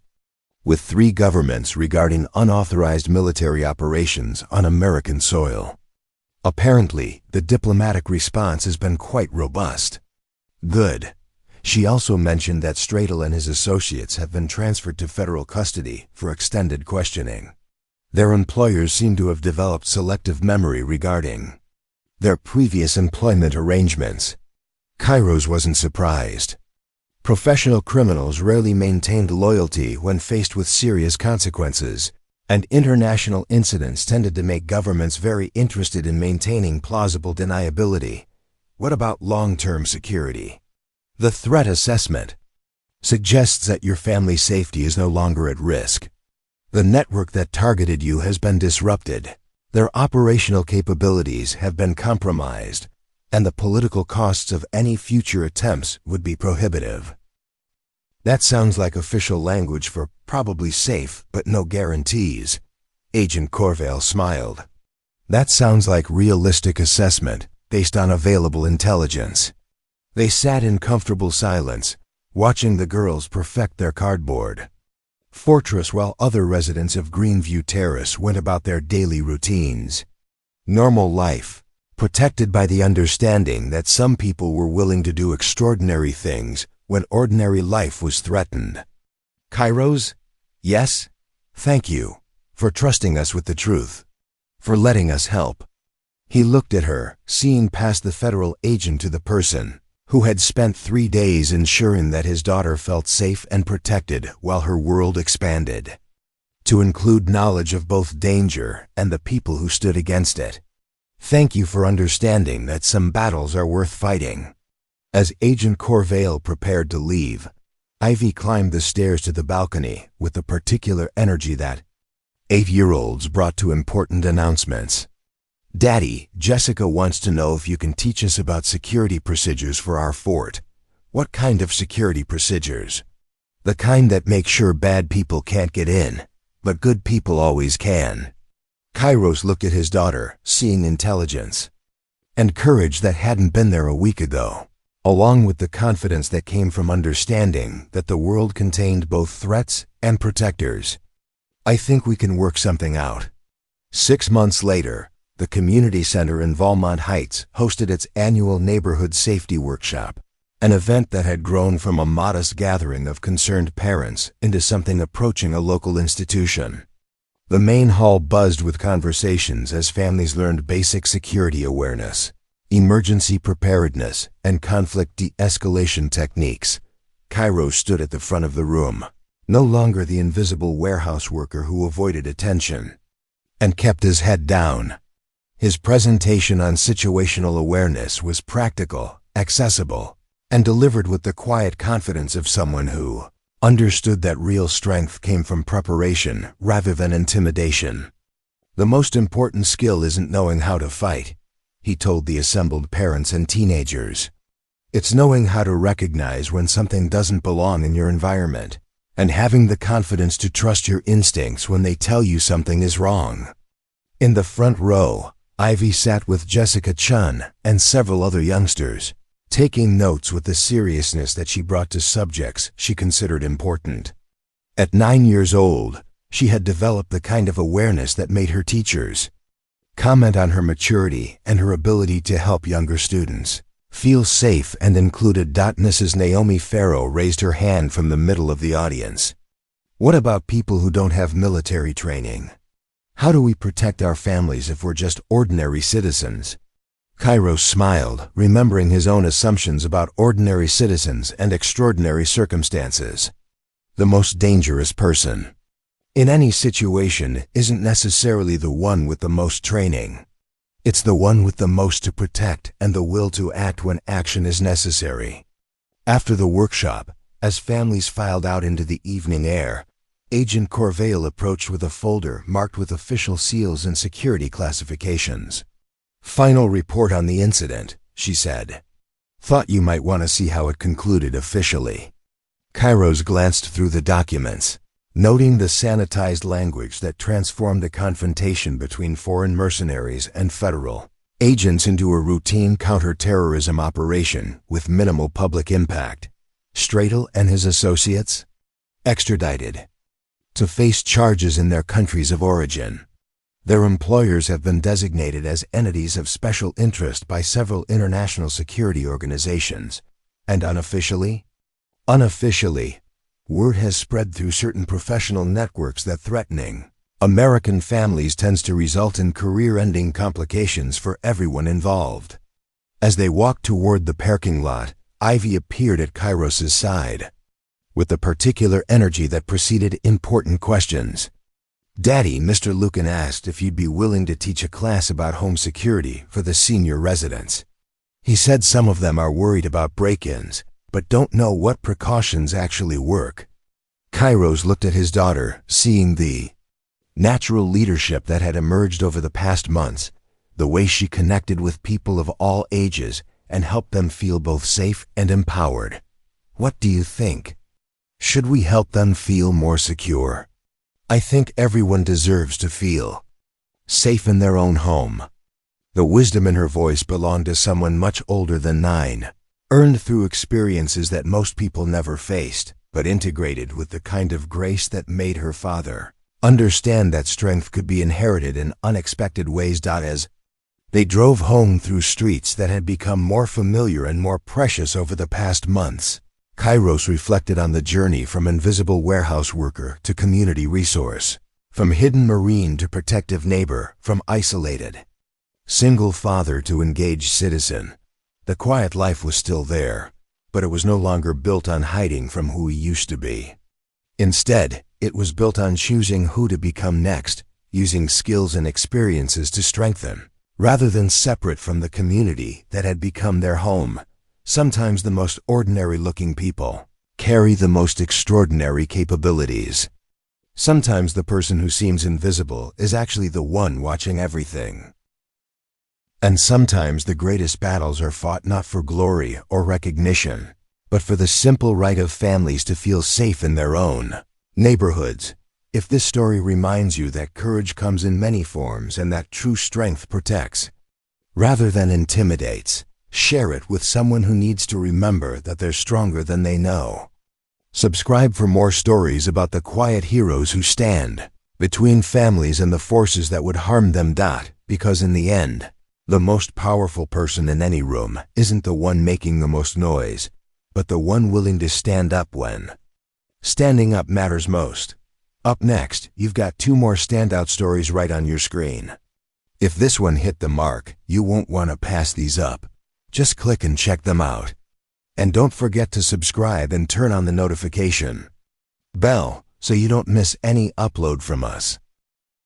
with 3 governments regarding unauthorized military operations on American soil. Apparently, the diplomatic response has been quite robust." "Good." She also mentioned that Stradle and his associates have been transferred to federal custody for extended questioning. Their employers seem to have developed selective memory regarding their previous employment arrangements. Cairo's wasn't surprised. Professional criminals rarely maintained loyalty when faced with serious consequences, and international incidents tended to make governments very interested in maintaining plausible deniability. What about long-term security? The threat assessment suggests that your family's safety is no longer at risk. The network that targeted you has been disrupted. Their operational capabilities have been compromised, and the political costs of any future attempts would be prohibitive. That sounds like official language for probably safe, but no guarantees. Agent Corvale smiled. That sounds like realistic assessment based on available intelligence. They sat in comfortable silence, watching the girls perfect their cardboard fortress while other residents of Greenview Terrace went about their daily routines. Normal life, protected by the understanding that some people were willing to do extraordinary things when ordinary life was threatened. "Cairo's? Yes? Thank you for trusting us with the truth, for letting us help." He looked at her, seeing past the federal agent to the person who had spent 3 days ensuring that his daughter felt safe and protected while her world expanded, to include knowledge of both danger and the people who stood against it. "Thank you for understanding that some battles are worth fighting." As Agent Corvale prepared to leave, Ivy climbed the stairs to the balcony with the particular energy that 8-year-olds brought to important announcements. "Daddy, Jessica wants to know if you can teach us about security procedures for our fort." "What kind of security procedures?" "The kind that make sure bad people can't get in, but good people always can." Kairos looked at his daughter, seeing intelligence and courage that hadn't been there a week ago, along with the confidence that came from understanding that the world contained both threats and protectors. "I think we can work something out." 6 months later, the community center in Valmont Heights hosted its annual neighborhood safety workshop, an event that had grown from a modest gathering of concerned parents into something approaching a local institution. The main hall buzzed with conversations as families learned basic security awareness, emergency preparedness, and conflict de-escalation techniques. Cairo stood at the front of the room, no longer the invisible warehouse worker who avoided attention, and kept his head down. His presentation on situational awareness was practical, accessible, and delivered with the quiet confidence of someone who understood that real strength came from preparation rather than intimidation. The most important skill isn't knowing how to fight, he told the assembled parents and teenagers. It's knowing how to recognize when something doesn't belong in your environment, and having the confidence to trust your instincts when they tell you something is wrong. In the front row, Ivy sat with Jessica Chun and several other youngsters, taking notes with the seriousness that she brought to subjects she considered important. At 9 years old, she had developed the kind of awareness that made her teachers comment on her maturity and her ability to help younger students feel safe and included. Mrs. Naomi Farrow raised her hand from the middle of the audience. What about people who don't have military training? How do we protect our families if we're just ordinary citizens? Cairo smiled, remembering his own assumptions about ordinary citizens and extraordinary circumstances. The most dangerous person in any situation isn't necessarily the one with the most training. It's the one with the most to protect and the will to act when action is necessary. After the workshop, as families filed out into the evening air, Agent Corvale approached with a folder marked with official seals and security classifications. "Final report on the incident," she said. "Thought you might want to see how it concluded officially." Kairos glanced through the documents, noting the sanitized language that transformed the confrontation between foreign mercenaries and federal agents into a routine counter-terrorism operation with minimal public impact. Stratel and his associates extradited to face charges in their countries of origin. Their employers have been designated as entities of special interest by several international security organizations, and unofficially, word has spread through certain professional networks that threatening American families tends to result in career-ending complications for everyone involved. As they walked toward the parking lot, Ivy appeared at Kairos's side, with the particular energy that preceded important questions. "Daddy," Mr. Lucan asked if you'd be willing to teach a class about home security for the senior residents. He said some of them are worried about break-ins, but don't know what precautions actually work. Kairos looked at his daughter, seeing the natural leadership that had emerged over the past months, the way she connected with people of all ages and helped them feel both safe and empowered. "What do you think? Should we help them feel more secure?" "I think everyone deserves to feel safe in their own home." The wisdom in her voice belonged to someone much older than 9, earned through experiences that most people never faced, but integrated with the kind of grace that made her father understand that strength could be inherited in unexpected ways. As they drove home through streets that had become more familiar and more precious over the past months, Kairos reflected on the journey from invisible warehouse worker to community resource, from hidden marine to protective neighbor, from isolated single father to engaged citizen. The quiet life was still there, but it was no longer built on hiding from who he used to be. Instead, it was built on choosing who to become next, using skills and experiences to strengthen, rather than separate from the community that had become their home. Sometimes the most ordinary-looking people carry the most extraordinary capabilities. Sometimes the person who seems invisible is actually the one watching everything. And sometimes the greatest battles are fought not for glory or recognition, but for the simple right of families to feel safe in their own neighborhoods. If this story reminds you that courage comes in many forms and that true strength protects rather than intimidates, share it with someone who needs to remember that they're stronger than they know. Subscribe for more stories about the quiet heroes who stand between families and the forces that would harm them. Because in the end, the most powerful person in any room isn't the one making the most noise, but the one willing to stand up when standing up matters most. Up next, you've got 2 more standout stories right on your screen. If this one hit the mark, you won't want to pass these up. Just click and check them out. And don't forget to subscribe and turn on the notification bell so you don't miss any upload from us.